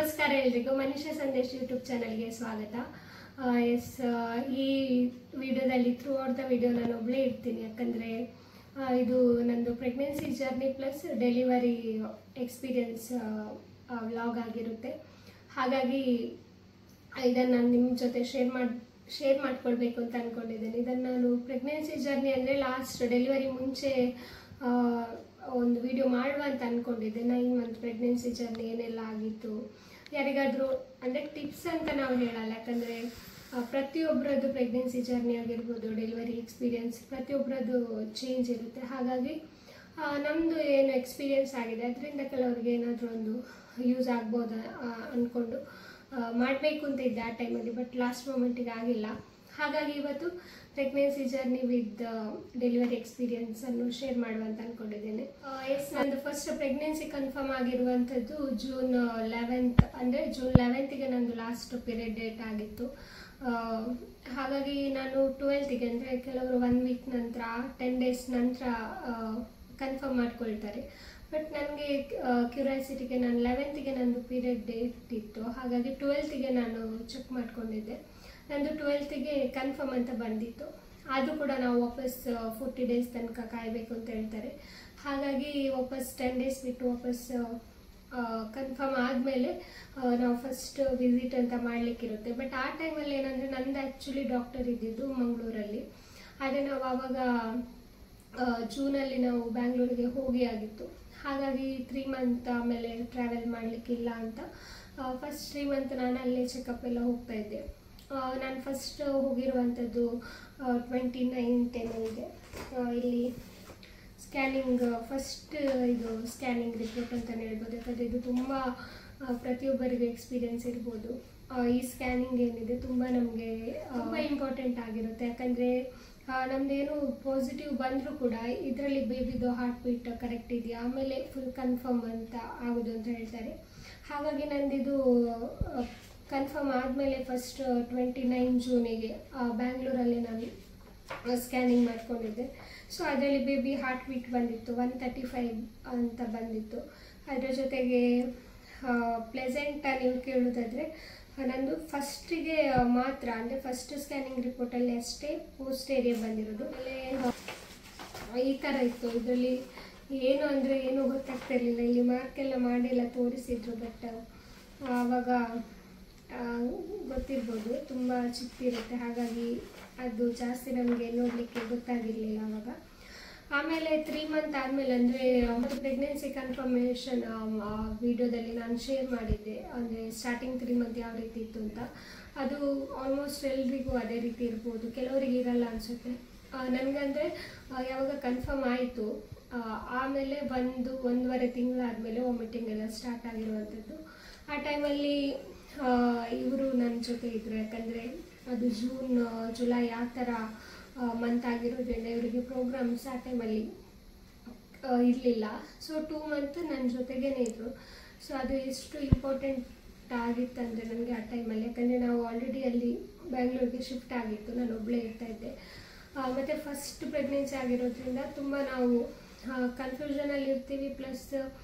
ನಮಸ್ಕಾರ ಎಲ್ರಿಗೂ ಮನುಷ್ಯ ಸಂದೇಶ್ ಯೂಟ್ಯೂಬ್ ಚಾನಲ್ಗೆ ಸ್ವಾಗತ. ಎಸ್, ಈ ವಿಡಿಯೋದಲ್ಲಿ ಥ್ರೂ ಔಟ್ ದ ವಿಡಿಯೋ ನಾನು ಒಬ್ಬಳೇ ಇರ್ತೀನಿ. ಯಾಕಂದರೆ ಇದು ನಂದು pregnancy journey plus delivery experience vlog ಆಗಿರುತ್ತೆ. ಹಾಗಾಗಿ ಇದನ್ನು ನಾನು ನಿಮ್ಮ ಜೊತೆ ಶೇರ್ ಮಾಡ್ಕೊಳ್ಬೇಕು ಅಂತ ಅಂದ್ಕೊಂಡಿದ್ದೇನೆ. ಇದನ್ನು ನಾನು ಪ್ರೆಗ್ನೆನ್ಸಿ ಜರ್ನಿ ಅಂದರೆ ಲಾಸ್ಟ್ ಡೆಲಿವರಿ ಮುಂಚೆ ಒಂದು ವಿಡಿಯೋ ಮಾಡುವ ಅಂತ ಅಂದ್ಕೊಂಡಿದ್ದೆ. 9 ಮಂತ್ ಪ್ರೆಗ್ನೆನ್ಸಿ ಜರ್ನಿ ಏನೆಲ್ಲ ಆಗಿತ್ತು, ಯಾರಿಗಾದರೂ ಅಂದರೆ ಟಿಪ್ಸ್ ಅಂತ ನಾವು ಹೇಳಲ್ಲ. ಯಾಕಂದರೆ ಪ್ರತಿಯೊಬ್ಬರದ್ದು ಪ್ರೆಗ್ನೆನ್ಸಿ ಜರ್ನಿ ಆಗಿರ್ಬೋದು, ಡೆಲಿವರಿ ಎಕ್ಸ್ಪೀರಿಯನ್ಸ್ ಪ್ರತಿಯೊಬ್ಬರದ್ದು ಚೇಂಜ್ ಇರುತ್ತೆ. ಹಾಗಾಗಿ ನಮ್ಮದು ಏನು ಎಕ್ಸ್ಪೀರಿಯನ್ಸ್ ಆಗಿದೆ ಅದರಿಂದ ಕೆಲವರಿಗೆ ಏನಾದರೂ ಒಂದು ಯೂಸ್ ಆಗ್ಬೋದು ಅಂದ್ಕೊಂಡು ಮಾಡಬೇಕು ಅಂತ ಇದ್ದೆ ಆ ಟೈಮಲ್ಲಿ. ಬಟ್ ಲಾಸ್ಟ್ ಮೂಮೆಂಟಿಗೆ ಆಗಿಲ್ಲ. ಹಾಗಾಗಿ ಇವತ್ತು ಪ್ರೆಗ್ನೆನ್ಸಿ ಜರ್ನಿ ವಿತ್ ಡೆಲಿವರಿ ಎಕ್ಸ್ಪೀರಿಯನ್ಸನ್ನು ಶೇರ್ ಮಾಡುವಂತ ಅಂದ್ಕೊಂಡಿದ್ದೇನೆ. ಎಸ್, ನಂದು ಫಸ್ಟ್ ಪ್ರೆಗ್ನೆನ್ಸಿ ಕನ್ಫರ್ಮ್ ಆಗಿರುವಂಥದ್ದು ಜೂನ್ 11th, ಅಂದರೆ ಜೂನ್ 11th ನಂದು ಲಾಸ್ಟ್ ಪೀರಿಯಡ್ ಡೇಟ್ ಆಗಿತ್ತು. ಹಾಗಾಗಿ ನಾನು 12th ಅಂದರೆ ಕೆಲವರು 1 ವೀಕ್ ನಂತರ 10 ಡೇಸ್ ನಂತರ ಕನ್ಫರ್ಮ್ ಮಾಡ್ಕೊಳ್ತಾರೆ. ಬಟ್ ನನಗೆ ಕ್ಯೂರಿಯಾಸಿಟಿಗೆ ನಾನು 11th ನಂದು ಪೀರಿಯಡ್ ಡೇಟ್ ಇತ್ತು. ಹಾಗಾಗಿ 12th ನಾನು ಚೆಕ್ ಮಾಡ್ಕೊಂಡಿದ್ದೆ. ನಂದು 12th ಕನ್ಫರ್ಮ್ ಅಂತ ಬಂದಿತ್ತು. ಆದರೂ ಕೂಡ ನಾವು ವಾಪಸ್ 40 ಡೇಸ್ ತನಕ ಕಾಯಬೇಕು ಅಂತ ಹೇಳ್ತಾರೆ. ಹಾಗಾಗಿ ವಾಪಸ್ 10 ಡೇಸ್ ಬಿಟ್ಟು ವಾಪಸ್ ಕನ್ಫರ್ಮ್ ಆದಮೇಲೆ ನಾವು ಫಸ್ಟ್ ವಿಸಿಟ್ ಅಂತ ಮಾಡಲಿಕ್ಕಿರುತ್ತೆ. ಬಟ್ ಆ ಟೈಮಲ್ಲಿ ಏನಂದರೆ ನಂದು ಆ್ಯಕ್ಚುಲಿ ಡಾಕ್ಟರ್ ಇದ್ದಿದ್ದು ಮಂಗಳೂರಲ್ಲಿ. ಆದರೆ ನಾವು ಆವಾಗ ಜೂನಲ್ಲಿ ನಾವು ಬ್ಯಾಂಗ್ಳೂರಿಗೆ ಹೋಗಿ ಆಗಿತ್ತು. ಹಾಗಾಗಿ 3 ಮಂತ್ ಆಮೇಲೆ ಟ್ರಾವೆಲ್ ಮಾಡಲಿಕ್ಕಿಲ್ಲ ಅಂತ ಫಸ್ಟ್ 3 ಮಂತ್ ನಾನು ಅಲ್ಲೇ ಚೆಕಪ್ ಎಲ್ಲ ಹೋಗ್ತಾ ಇದ್ದೆ. ನಾನು ಫಸ್ಟ್ ಹೋಗಿರುವಂಥದ್ದು 29th ಇಲ್ಲಿ ಸ್ಕ್ಯಾನಿಂಗ್, ಫಸ್ಟ್ ಇದು ಸ್ಕ್ಯಾನಿಂಗ್ ರಿಪೋರ್ಟ್ ಅಂತಲೇ ಹೇಳ್ಬೋದು. ಯಾಕಂದರೆ ಇದು ತುಂಬ ಪ್ರತಿಯೊಬ್ಬರಿಗೂ ಎಕ್ಸ್ಪೀರಿಯನ್ಸ್ ಇರ್ಬೋದು. ಈ ಸ್ಕ್ಯಾನಿಂಗ್ ಏನಿದೆ ತುಂಬ ನಮಗೆ ತುಂಬ ಇಂಪಾರ್ಟೆಂಟ್ ಆಗಿರುತ್ತೆ. ಯಾಕಂದರೆ ನಮ್ಮದೇನು ಪಾಸಿಟಿವ್ ಬಂದರೂ ಕೂಡ ಇದರಲ್ಲಿ ಬೇಬಿದು ಹಾರ್ಟ್ ಬೀಟ್ ಕರೆಕ್ಟ್ ಇದೆಯಾ, ಆಮೇಲೆ ಫುಲ್ ಕನ್ಫರ್ಮ್ ಅಂತ ಆಗೋದು ಅಂತ ಹೇಳ್ತಾರೆ. ಹಾಗಾಗಿ ನಂದಿದು ಕನ್ಫರ್ಮ್ ಆದಮೇಲೆ ಫಸ್ಟ್ 29 ಜೂನಿಗೆ ಬ್ಯಾಂಗ್ಳೂರಲ್ಲಿ ನಾನು ಸ್ಕ್ಯಾನಿಂಗ್ ಮಾಡ್ಕೊಂಡಿದ್ದೆ. ಸೊ ಅದರಲ್ಲಿ ಬೇಬಿ ಹಾರ್ಟ್ ಬೀಟ್ ಬಂದಿತ್ತು 135 ಅಂತ ಬಂದಿತ್ತು. ಅದರ ಜೊತೆಗೆ ಪ್ಲೆಸೆಂಟ್ ನೀವು ಕೇಳೋದಾದರೆ ನಂದು ಫಸ್ಟಿಗೆ ಮಾತ್ರ, ಅಂದರೆ ಫಸ್ಟ್ ಸ್ಕ್ಯಾನಿಂಗ್ ರಿಪೋರ್ಟಲ್ಲಿ ಅಷ್ಟೇ ಪೋಸ್ಟೇರಿಯಾ ಬಂದಿರೋದು. ಆಮೇಲೆ ಈ ಥರ ಇತ್ತು. ಇದರಲ್ಲಿ ಏನು ಅಂದರೆ ಏನೂ ಗೊತ್ತಾಗ್ತಿರ್ಲಿಲ್ಲ. ಇಲ್ಲಿ ಮಾರ್ಕೆಲ್ಲ ಮಾಡಿಲ್ಲ ತೋರಿಸಿದ್ರು. ಬಟ್ ಆವಾಗ ಗೊತ್ತಿರ್ಬೋದು ತುಂಬ ಚಿಕ್ಕಿರುತ್ತೆ. ಹಾಗಾಗಿ ಅದು ಜಾಸ್ತಿ ನಮಗೆ ನೋಡಲಿಕ್ಕೆ ಗೊತ್ತಾಗಿರಲಿಲ್ಲ ಆವಾಗ. ಆಮೇಲೆ 3 ಮಂತ್ ಆದಮೇಲೆ ಅಂದರೆ ಪ್ರೆಗ್ನೆನ್ಸಿ ಕನ್ಫರ್ಮೇಷನ್ ವಿಡಿಯೋದಲ್ಲಿ ನಾನು ಶೇರ್ ಮಾಡಿದ್ದೆ. ಅಂದರೆ ಸ್ಟಾರ್ಟಿಂಗ್ 3 ಮಂತ್ ಯಾವ ರೀತಿ ಇತ್ತು ಅಂತ. ಅದು ಆಲ್ಮೋಸ್ಟ್ ಎಲ್ರಿಗೂ ಅದೇ ರೀತಿ ಇರ್ಬೋದು, ಕೆಲವರಿಗೆ ಇರಲ್ಲ ಅನಿಸುತ್ತೆ. ನನಗಂದರೆ ಯಾವಾಗ ಕನ್ಫರ್ಮ್ ಆಯಿತು ಆಮೇಲೆ 1.5 ತಿಂಗಳಾದಮೇಲೆ ವಾಮಿಟಿಂಗ್ ಎಲ್ಲ ಸ್ಟಾರ್ಟ್ ಆಗಿರುವಂಥದ್ದು. ಆ ಟೈಮಲ್ಲಿ ಇವರು ನನ್ನ ಜೊತೆ ಇದ್ದರು. ಯಾಕಂದರೆ ಅದು ಜೂನ್ ಜುಲೈ ಆ ಥರ ಮಂತ್ ಆಗಿರೋದ್ರಿಂದ ಇವರಿಗೆ ಪ್ರೋಗ್ರಾಮ್ಸ್ ಆ ಟೈಮಲ್ಲಿ ಇರಲಿಲ್ಲ. ಸೊ 2 ಮಂತ್ ನನ್ನ ಜೊತೆಗೇ ಇದ್ದರು. ಸೊ ಅದು ಎಷ್ಟು ಇಂಪಾರ್ಟೆಂಟ್ ಆಗಿತ್ತಂದರೆ ನನಗೆ ಆ ಟೈಮಲ್ಲಿ. ಯಾಕಂದರೆ ನಾವು ಆಲ್ರೆಡಿ ಅಲ್ಲಿ ಬ್ಯಾಂಗ್ಳೂರಿಗೆ ಶಿಫ್ಟ್ ಆಗಿತ್ತು, ನಾನು ಒಬ್ಬಳೇ ಇರ್ತಾಯಿದ್ದೆ. ಮತ್ತು ಫಸ್ಟ್ ಪ್ರೆಗ್ನೆನ್ಸಿ ಆಗಿರೋದ್ರಿಂದ ತುಂಬ ನಾವು ಕನ್ಫ್ಯೂಷನಲ್ಲಿ ಇರ್ತೀವಿ. ಪ್ಲಸ್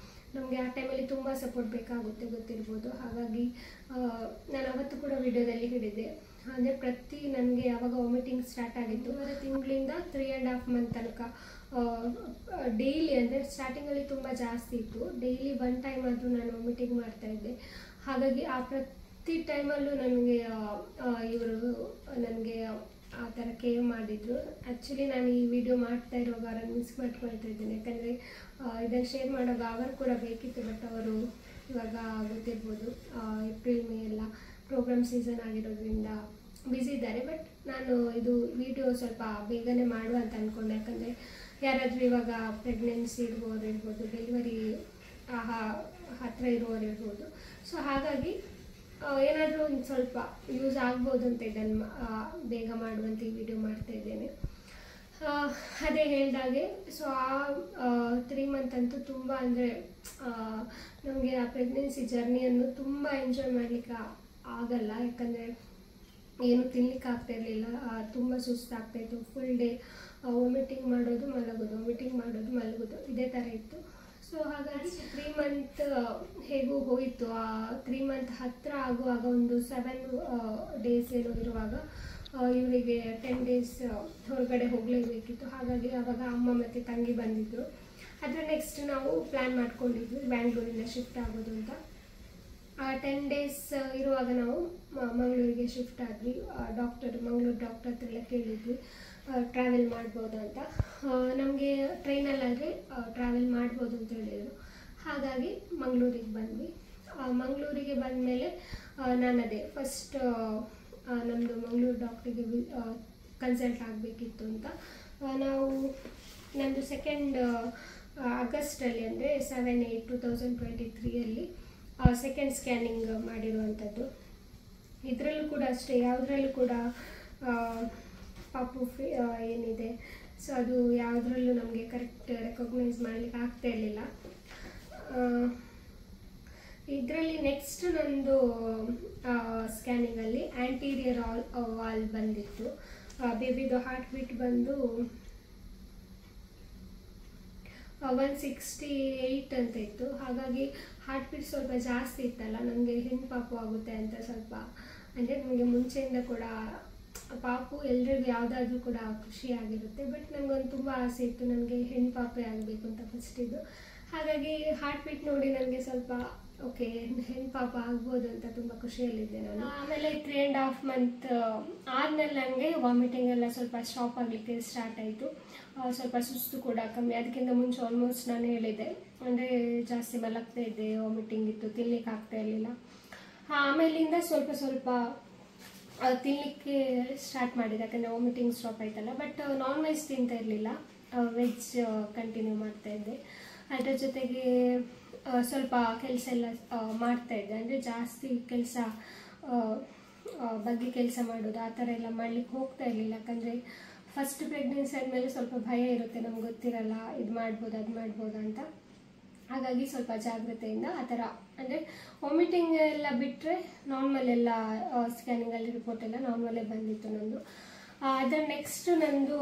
ನಮಗೆ ಆ ಟೈಮಲ್ಲಿ ತುಂಬ ಸಪೋರ್ಟ್ ಬೇಕಾಗುತ್ತೆ, ಗೊತ್ತಿರ್ಬೋದು. ಹಾಗಾಗಿ ನಾನು ಅವತ್ತು ಕೂಡ ವಿಡಿಯೋದಲ್ಲಿ ಹೇಳಿದ್ದೆ. ಅಂದರೆ ನನಗೆ ಯಾವಾಗ ವಾಮಿಟಿಂಗ್ ಸ್ಟಾರ್ಟ್ ಆಗಿತ್ತು 1 ತಿಂಗಳಿಂದ 3.5 ಮಂತ್ ತನಕ ಡೈಲಿ, ಅಂದರೆ ಸ್ಟಾರ್ಟಿಂಗಲ್ಲಿ ತುಂಬ ಜಾಸ್ತಿ ಇತ್ತು. ಡೈಲಿ 1 ಟೈಮ್ ಆದರೂ ನಾನು ವಾಮಿಟಿಂಗ್ ಮಾಡ್ತಾಯಿದ್ದೆ. ಹಾಗಾಗಿ ಆ ಪ್ರತಿ ಟೈಮಲ್ಲೂ ನನಗೆ ಇವರು ನನಗೆ ಆ ಥರ ಕೇರ್ ಮಾಡಿದರು. ಆ್ಯಕ್ಚುಲಿ ನಾನು ಈ ವಿಡಿಯೋ ಮಾಡ್ತಾ ಇರುವಾಗ ಅವರನ್ನು ಮಿಸ್ ಮಾಡ್ಕೊಳ್ತಾ ಇದ್ದೇನೆ. ಯಾಕಂದರೆ ಇದನ್ನು ಶೇರ್ ಮಾಡುವಾಗ ಅವರು ಕೂಡ ಬೇಕಿತ್ತು. ಬಟ್ ಅವರು ಇವಾಗ ಗೊತ್ತಿರ್ಬೋದು ಏಪ್ರಿಲ್ ಮೇ ಎಲ್ಲ ಪ್ರೋಗ್ರಾಮ್ ಸೀಸನ್ ಆಗಿರೋದ್ರಿಂದ ಬ್ಯುಸಿ ಇದ್ದಾರೆ. ಬಟ್ ನಾನು ಇದು ವಿಡಿಯೋ ಸ್ವಲ್ಪ ಬೇಗನೆ ಮಾಡುವ ಅಂತ ಅಂದ್ಕೊಂಡೆ. ಯಾಕಂದರೆ ಯಾರಾದರೂ ಇವಾಗ ಪ್ರೆಗ್ನೆನ್ಸಿ ಇರುವವರು ಇರ್ಬೋದು, ಡೆಲಿವರಿ ಹತ್ತಿರ ಇರುವವರು ಇರ್ಬೋದು. ಸೊ ಹಾಗಾಗಿ ಏನಾದರೂ ಒಂದು ಸ್ವಲ್ಪ ಯೂಸ್ ಆಗ್ಬೋದು ಅಂತ ಇದನ್ನು ಬೇಗ ಮಾಡುವಂಥ ಈ ವಿಡಿಯೋ ಮಾಡ್ತಾ ಇದ್ದೇನೆ. ಅದೇ ಹೇಳಿದಾಗೆ ಸೊ ಆ 3 ಮಂತ್ ಅಂತೂ ತುಂಬ, ಅಂದರೆ ನಮಗೆ ಆ ಪ್ರೆಗ್ನೆನ್ಸಿ ಜರ್ನಿಯನ್ನು ತುಂಬ ಎಂಜಾಯ್ ಮಾಡಲಿಕ್ಕೆ ಆಗಲ್ಲ. ಯಾಕಂದರೆ ಏನು ತಿನ್ನಲಿಕ್ಕೆ ಆಗ್ತಾಯಿರಲಿಲ್ಲ, ತುಂಬ ಸುಸ್ತಾಗ್ತಾಯಿತ್ತು. ಫುಲ್ ಡೇ ವಾಮಿಟಿಂಗ್ ಮಾಡೋದು ಮಲಗೋದು, ವಾಮಿಟಿಂಗ್ ಮಾಡೋದು ಮಲಗೋದು, ಇದೇ ಥರ ಇತ್ತು. ಸೊ ಹಾಗಾಗಿ 3 ಮಂತ್ ಹೇಗೂ ಹೋಯಿತು. ಆ 3 ಮಂತ್ ಹತ್ತಿರ ಆಗುವಾಗ ಒಂದು 7 ಡೇಸ್ ಏನೋ ಇರುವಾಗ ಇವರಿಗೆ 10 ಡೇಸ್ ಹೊರಗಡೆ ಹೋಗಲೇಬೇಕಿತ್ತು. ಹಾಗಾಗಿ ಆವಾಗ ಅಮ್ಮ ಮತ್ತು ತಂಗಿ ಬಂದಿದ್ದರು. ಅದರ ನೆಕ್ಸ್ಟ್ ನಾವು ಪ್ಲ್ಯಾನ್ ಮಾಡ್ಕೊಂಡಿದ್ವಿ ಬ್ಯಾಂಗ್ಳೂರಿಂದ ಶಿಫ್ಟ್ ಆಗೋದು ಅಂತ. 10 ಡೇಸ್ ಇರುವಾಗ ನಾವು ಮಂಗಳೂರಿಗೆ ಶಿಫ್ಟ್ ಆದ್ವಿ. ಮಂಗಳೂರು ಡಾಕ್ಟರ್ ಹತ್ರ ಎಲ್ಲ ಕೇಳಿದ್ವಿ ಟ್ರಾವೆಲ್ ಮಾಡ್ಬೋದು ಅಂತ. ನಮಗೆ ಟ್ರೈನಲ್ಲಾದರೆ ಟ್ರಾವೆಲ್ ಮಾಡ್ಬೋದು ಅಂತ ಹೇಳಿದರು. ಹಾಗಾಗಿ ಮಂಗಳೂರಿಗೆ ಬಂದ್ವಿ. ಮಂಗಳೂರಿಗೆ ಬಂದಮೇಲೆ ನಾನು ಅದೇ ಫಸ್ಟ್ ನಮ್ಮದು ಮಂಗಳೂರು ಡಾಕ್ಟ್ರಿಗೆ ಕನ್ಸಲ್ಟ್ ಆಗಬೇಕಿತ್ತು ಅಂತ ನಾವು ನಮ್ಮದು 2 ಆಗಸ್ಟಲ್ಲಿ ಅಂದರೆ 7/8/2023 ಸೆಕೆಂಡ್ ಸ್ಕ್ಯಾನಿಂಗ್ ಮಾಡಿರುವಂಥದ್ದು. ಇದರಲ್ಲೂ ಕೂಡ ಅಷ್ಟೇ, ಯಾವುದ್ರಲ್ಲೂ ಕೂಡ ಪಾಪು ಏನಿದೆ ಸೊ ಅದು ಯಾವುದ್ರಲ್ಲೂ ನಮಗೆ ಕರೆಕ್ಟ್ ರೆಕಗ್ನೈಸ್ ಮಾಡಲಿಕ್ಕೆ ಆಗ್ತಾ ಇರಲಿಲ್ಲ. ಇದರಲ್ಲಿ ನೆಕ್ಸ್ಟ್ ನಂದು ಸ್ಕ್ಯಾನಿಂಗಲ್ಲಿ ಆ್ಯಂಟೀರಿಯರ್ ವಾಲ್ ಬಂದಿತ್ತು. ಬೇಬಿದು ಹಾರ್ಟ್ ಬೀಟ್ ಬಂದು 168 ಅಂತ ಇತ್ತು. ಹಾಗಾಗಿ ಹಾರ್ಟ್ ಬೀಟ್ ಸ್ವಲ್ಪ ಜಾಸ್ತಿ ಇತ್ತಲ್ಲ, ನನಗೆ ಹೆಣ್ಣು ಪಾಪು ಆಗುತ್ತೆ ಅಂತ ಸ್ವಲ್ಪ, ಅಂದರೆ ನನಗೆ ಮುಂಚೆಯಿಂದ ಕೂಡ ಪಾಪು ಎಲ್ರಿಗೂ ಯಾವುದಾದ್ರೂ ಕೂಡ ಖುಷಿಯಾಗಿರುತ್ತೆ. ಬಟ್ ನನಗೊಂದು ತುಂಬ ಆಸೆ ಇತ್ತು, ನನಗೆ ಹೆಣ್ಣು ಪಾಪೆ ಆಗಬೇಕು ಅಂತ ಫಸ್ಟಿದ್ದು. ಹಾಗಾಗಿ ಹಾರ್ಟ್ ಬೀಟ್ ನೋಡಿ ನನಗೆ ಸ್ವಲ್ಪ ಓಕೆ ಹೆಣ್ಣು ಪಾಪ ಆಗ್ಬೋದು ಅಂತ ತುಂಬ ಖುಷಿಯಲ್ಲಿದ್ದೆ ನಾನು. ಆಮೇಲೆ 3.5 ಮಂತ್ ಆದಮೇಲೆ ನನಗೆ ವಾಮಿಟಿಂಗ್ ಎಲ್ಲ ಸ್ವಲ್ಪ ಸ್ಟಾಪ್ ಆಗಲಿಕ್ಕೆ ಸ್ಟಾರ್ಟ್ ಆಯಿತು. ಸ್ವಲ್ಪ ಸುಸ್ತು ಕೂಡ ಕಮ್ಮಿ. ಅದಕ್ಕಿಂತ ಮುಂಚೆ ಆಲ್ಮೋಸ್ಟ್ ನಾನು ಹೇಳಿದ್ದೆ, ಅಂದರೆ ಜಾಸ್ತಿ ಮಲಗ್ತಾ ಇದ್ದೆ, ವಾಮಿಟಿಂಗ್ ಇತ್ತು, ತಿನ್ಲಿಕ್ಕೆ ಆಗ್ತಾ ಇರಲಿಲ್ಲ. ಆಮೇಲಿಂದ ಸ್ವಲ್ಪ ಸ್ವಲ್ಪ ತಿನ್ನಲಿಕ್ಕೆ ಸ್ಟಾರ್ಟ್ ಮಾಡಿದೆ, ಯಾಕಂದರೆ ವಾಮಿಟಿಂಗ್ ಸ್ಟಾಪ್ ಆಯ್ತಲ್ಲ. ಬಟ್ ನಾನ್ ವೆಜ್ ತಿಂತಾ ಇರಲಿಲ್ಲ, ವೆಜ್ ಕಂಟಿನ್ಯೂ ಮಾಡ್ತಾ ಇದ್ದೆ. ಅದರ ಜೊತೆಗೆ ಸ್ವಲ್ಪ ಕೆಲಸ ಎಲ್ಲ ಮಾಡ್ತಾಯಿದ್ದೆ, ಅಂದರೆ ಜಾಸ್ತಿ ಕೆಲಸ ಬಗ್ಗೆ ಕೆಲಸ ಮಾಡೋದು ಆ ಥರ ಎಲ್ಲ ಮಾಡಲಿಕ್ಕೆ ಹೋಗ್ತಾ ಇರಲಿಲ್ಲ. ಯಾಕಂದರೆ ಫಸ್ಟ್ ಪ್ರೆಗ್ನೆನ್ಸಿ ಆದಮೇಲೆ ಸ್ವಲ್ಪ ಭಯ ಇರುತ್ತೆ, ನಮ್ಗೆ ಗೊತ್ತಿರಲ್ಲ ಇದು ಮಾಡ್ಬೋದು ಅದು ಮಾಡ್ಬೋದು ಅಂತ. ಹಾಗಾಗಿ ಸ್ವಲ್ಪ ಜಾಗ್ರತೆಯಿಂದ ಆ ಥರ, ಅಂದರೆ ವಾಮಿಟಿಂಗ್ ಎಲ್ಲ ಬಿಟ್ಟರೆ ನಾರ್ಮಲ್ ಎಲ್ಲ ಸ್ಕ್ಯಾನಿಂಗಲ್ಲಿ ರಿಪೋರ್ಟ್ ಎಲ್ಲ ನಾರ್ಮಲೇ ಬಂದಿತ್ತು ನಂದು. ಅದರ ನೆಕ್ಸ್ಟ್ ನಂದು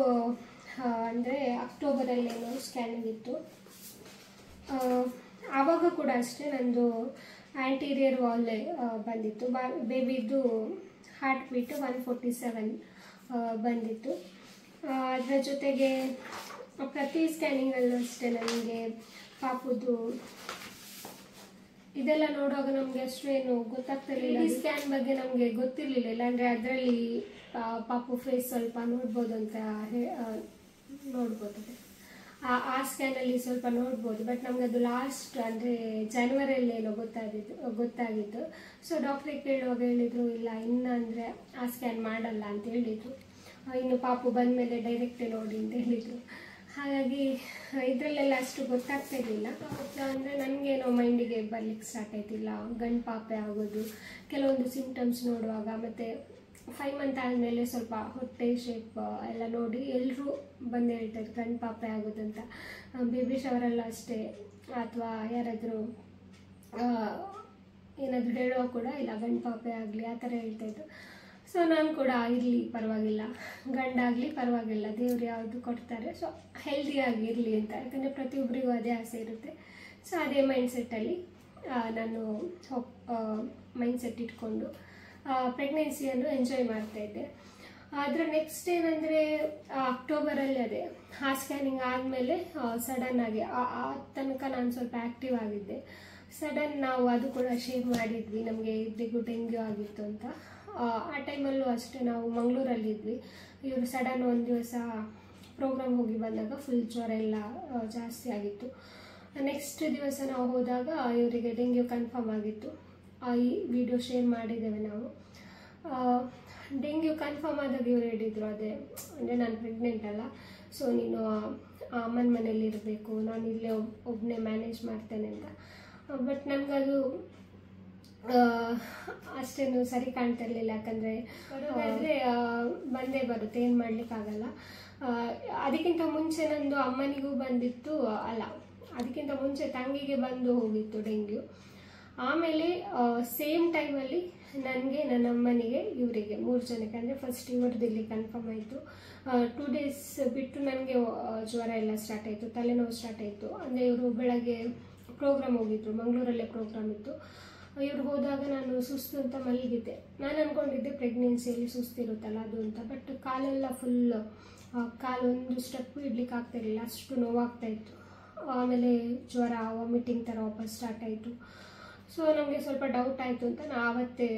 ಅಂದರೆ ಅಕ್ಟೋಬರಲ್ಲೇನೋ ಸ್ಕ್ಯಾನಿಂಗ್ ಇತ್ತು. ಆವಾಗ ಕೂಡ ಅಷ್ಟೇ ನಂದು ಆ್ಯಂಟೀರಿಯರ್ ವಾಲೇ ಬಂದಿತ್ತು. ಬೇಬಿದು ಹಾರ್ಟ್ ಬೀಟ್ 147 ಬಂದಿತ್ತು. ಅದರ ಜೊತೆಗೆ ಪ್ರತಿ ಸ್ಕ್ಯಾನಿಂಗಲ್ಲೂ ಅಷ್ಟೇ ನನಗೆ ಪಾಪುದು ಇದೆಲ್ಲ ನೋಡುವಾಗ ನಮಗೆ ಅಷ್ಟು ಏನು ಗೊತ್ತಾಗ್ತಿರಲಿಲ್ಲ. ಈ ಸ್ಕ್ಯಾನ್ ಬಗ್ಗೆ ನಮಗೆ ಗೊತ್ತಿರಲಿಲ್ಲ, ಇಲ್ಲಾಂದರೆ ಅದರಲ್ಲಿ ಪಾಪು ಫೇಸ್ ಸ್ವಲ್ಪ ನೋಡ್ಬೋದು ಅಂತ ನೋಡ್ಬೋದು. ಆ ಸ್ಕ್ಯಾನಲ್ಲಿ ಸ್ವಲ್ಪ ನೋಡ್ಬೋದು. ಬಟ್ ನಮ್ಗೆ ಅದು ಲಾಸ್ಟ್ ಅಂದರೆ ಜನವರಿಯಲ್ಲೇನೋ ಗೊತ್ತಾಗಿತ್ತು. ಸೊ ಡಾಕ್ಟ್ರಿಗೆ ಕೇಳುವಾಗ ಹೇಳಿದರು, ಇಲ್ಲ ಇನ್ನು ಅಂದರೆ ಆ ಸ್ಕ್ಯಾನ್ ಮಾಡಲ್ಲ ಅಂತ ಹೇಳಿದರು, ಇನ್ನು ಪಾಪು ಬಂದಮೇಲೆ ಡೈರೆಕ್ಟೇ ನೋಡಿ ಅಂತ ಹೇಳಿದರು. ಹಾಗಾಗಿ ಇದರಲ್ಲೆಲ್ಲ ಅಷ್ಟು ಗೊತ್ತಾಗ್ತಾ ಇರಲಿಲ್ಲ. ಅಂದರೆ ನನಗೇನೋ ಮೈಂಡಿಗೆ ಬರ್ಲಿಕ್ಕೆ ಸ್ಟಾರ್ಟ್ ಆಯ್ತಿಲ್ಲ ಗಂಡು ಪಾಪೆ ಆಗೋದು. ಕೆಲವೊಂದು ಸಿಂಪ್ಟಮ್ಸ್ ನೋಡುವಾಗ ಮತ್ತು 5 ಮಂತ್ ಆದಮೇಲೆ ಸ್ವಲ್ಪ ಹೊಟ್ಟೆ ಶೇಪ್ ಎಲ್ಲ ನೋಡಿ ಎಲ್ಲರೂ ಬಂದು ಹೇಳ್ತಾರೆ ಗಂಡು ಪಾಪೆ ಆಗೋದಂತ. ಬೇಬಿ ಶವರೆಲ್ಲ ಅಷ್ಟೇ, ಅಥವಾ ಯಾರಾದರೂ ಏನಾದರೂ ಹೇಳುವಾಗ ಕೂಡ ಇಲ್ಲ ಗಂಡು ಪಾಪೆ ಆಗಲಿ ಆ ಥರ ಹೇಳ್ತಾಯಿದ್ರು. ಸೊ ನಾನು ಕೂಡ ಇರಲಿ ಪರವಾಗಿಲ್ಲ, ಗಂಡಾಗಲಿ ಪರವಾಗಿಲ್ಲ, ದೇವ್ರು ಯಾವುದು ಕೊಡ್ತಾರೆ ಸೊ ಹೆಲ್ದಿಯಾಗಿ ಇರಲಿ ಅಂತ. ಯಾಕಂದರೆ ಪ್ರತಿಯೊಬ್ಬರಿಗೂ ಅದೇ ಆಸೆ ಇರುತ್ತೆ. ಸೊ ಅದೇ ಮೈಂಡ್ಸೆಟ್ಟಲ್ಲಿ ನಾನು ಮೈಂಡ್ಸೆಟ್ ಇಟ್ಕೊಂಡು ಪ್ರೆಗ್ನೆನ್ಸಿಯನ್ನು ಎಂಜಾಯ್ ಮಾಡ್ತಾಯಿದ್ದೆ. ಅದರ ನೆಕ್ಸ್ಟ್ ಏನಂದರೆ ಅಕ್ಟೋಬರಲ್ಲಿ ಅದೇ ಆ ಸ್ಕ್ಯಾನಿಂಗ್ ಆದಮೇಲೆ ಸಡನ್ನಾಗಿ ಆ ತನಕ ನಾನು ಸ್ವಲ್ಪ ಆ್ಯಕ್ಟಿವ್ ಆಗಿದ್ದೆ. ಸಡನ್ ನಾವು ಅದು ಕೂಡ ಶೇರ್ ಮಾಡಿದ್ವಿ, ನಮಗೆ ಇಬ್ಬರಿಗೂ ಡೆಂಗ್ಯೂ ಆಗಿತ್ತು ಅಂತ. ಆ ಟೈಮಲ್ಲೂ ಅಷ್ಟೇ ನಾವು ಮಂಗಳೂರಲ್ಲಿದ್ವಿ. ಇವರು ಸಡನ್ ಒಂದು ದಿವಸ ಪ್ರೋಗ್ರಾಮ್ ಹೋಗಿ ಬಂದಾಗ ಫುಲ್ ಜ್ವರ ಎಲ್ಲ ಜಾಸ್ತಿ ಆಗಿತ್ತು. ನೆಕ್ಸ್ಟ್ ದಿವಸ ನಾವು ಹೋದಾಗ ಇವರಿಗೆ ಡೆಂಗ್ಯೂ ಕನ್ಫರ್ಮ್ ಆಗಿತ್ತು. ಈ ವಿಡಿಯೋ ಶೇರ್ ಮಾಡಿದ್ದೇವೆ ನಾವು. ಡೆಂಗ್ಯೂ ಕನ್ಫರ್ಮ್ ಆದಾಗ ಇವರು ಹೇಳಿದರು, ಅದೇ ಅಂದರೆ ನಾನು ಪ್ರೆಗ್ನೆಂಟ್ ಅಲ್ಲ, ಸೊ ನೀನು ಅಮ್ಮನ ಮನೇಲಿ ಇರಬೇಕು, ನಾನು ಇಲ್ಲೇ ಒಬ್ಬನೇ ಮ್ಯಾನೇಜ್ ಮಾಡ್ತೇನೆ ಅಂತ. ಬಟ್ ನನಗದು ಅಷ್ಟೇನು ಸರಿ ಕಾಣ್ತಾ ಇರಲಿಲ್ಲ. ಯಾಕಂದರೆ ಬರೋದಾದರೆ ಬಂದೇ ಬರುತ್ತೆ, ಏನು ಮಾಡಲಿಕ್ಕಾಗಲ್ಲ. ಅದಕ್ಕಿಂತ ಮುಂಚೆ ನಂದು ಅಮ್ಮನಿಗೂ ಬಂದಿತ್ತು, ಅಲ್ಲ ಅದಕ್ಕಿಂತ ಮುಂಚೆ ತಂಗಿಗೆ ಬಂದು ಹೋಗಿತ್ತು ಡೆಂಗ್ಯೂ. ಆಮೇಲೆ ಸೇಮ್ ಟೈಮಲ್ಲಿ ನನಗೆ, ನನ್ನ ಅಮ್ಮನಿಗೆ, ಇವರಿಗೆ 3 ಜನಕ್ಕೆ ಅಂದರೆ ಫಸ್ಟ್ ಇವ್ರದ್ದು ಇಲ್ಲಿ ಕನ್ಫರ್ಮ್ ಆಯಿತು. 2 ಡೇಸ್ ಬಿಟ್ಟು ನನಗೆ ಜ್ವರ ಎಲ್ಲ ಸ್ಟಾರ್ಟ್ ಆಯಿತು, ತಲೆನೋವು ಸ್ಟಾರ್ಟ್ ಆಯಿತು. ಅಂದರೆ ಇವರು ಬೆಳಗ್ಗೆ ಪ್ರೋಗ್ರಾಮ್ ಹೋಗಿದ್ರು, ಮಂಗಳೂರಲ್ಲೇ ಪ್ರೋಗ್ರಾಮ್ ಇತ್ತು. ಇವ್ರು ಹೋದಾಗ ನಾನು ಸುಸ್ತು ಅಂತ ಮಲಗಿದ್ದೆ. ನಾನು ಅಂದ್ಕೊಂಡಿದ್ದೆ ಪ್ರೆಗ್ನೆನ್ಸಿಯಲ್ಲಿ ಸುಸ್ತಿರುತ್ತಲ್ಲ ಅದು ಅಂತ. ಬಟ್ ಕಾಲೆಲ್ಲ ಫುಲ್, ಕಾಲೊಂದು ಸ್ಟೆಪ್ ಇಡ್ಲಿಕ್ಕೆ ಆಗ್ತಾಯಿರಲಿಲ್ಲ, ಅಷ್ಟು ನೋವಾಗ್ತಾಯಿತ್ತು. ಆಮೇಲೆ ಜ್ವರ, ವಾಮಿಟಿಂಗ್ ಥರ ವಾಪಸ್ ಸ್ಟಾರ್ಟ್ ಆಯಿತು. ಸೊ ನಮಗೆ ಸ್ವಲ್ಪ ಡೌಟ್ ಆಯಿತು ಅಂತ ನಾವು ಆವತ್ತೇ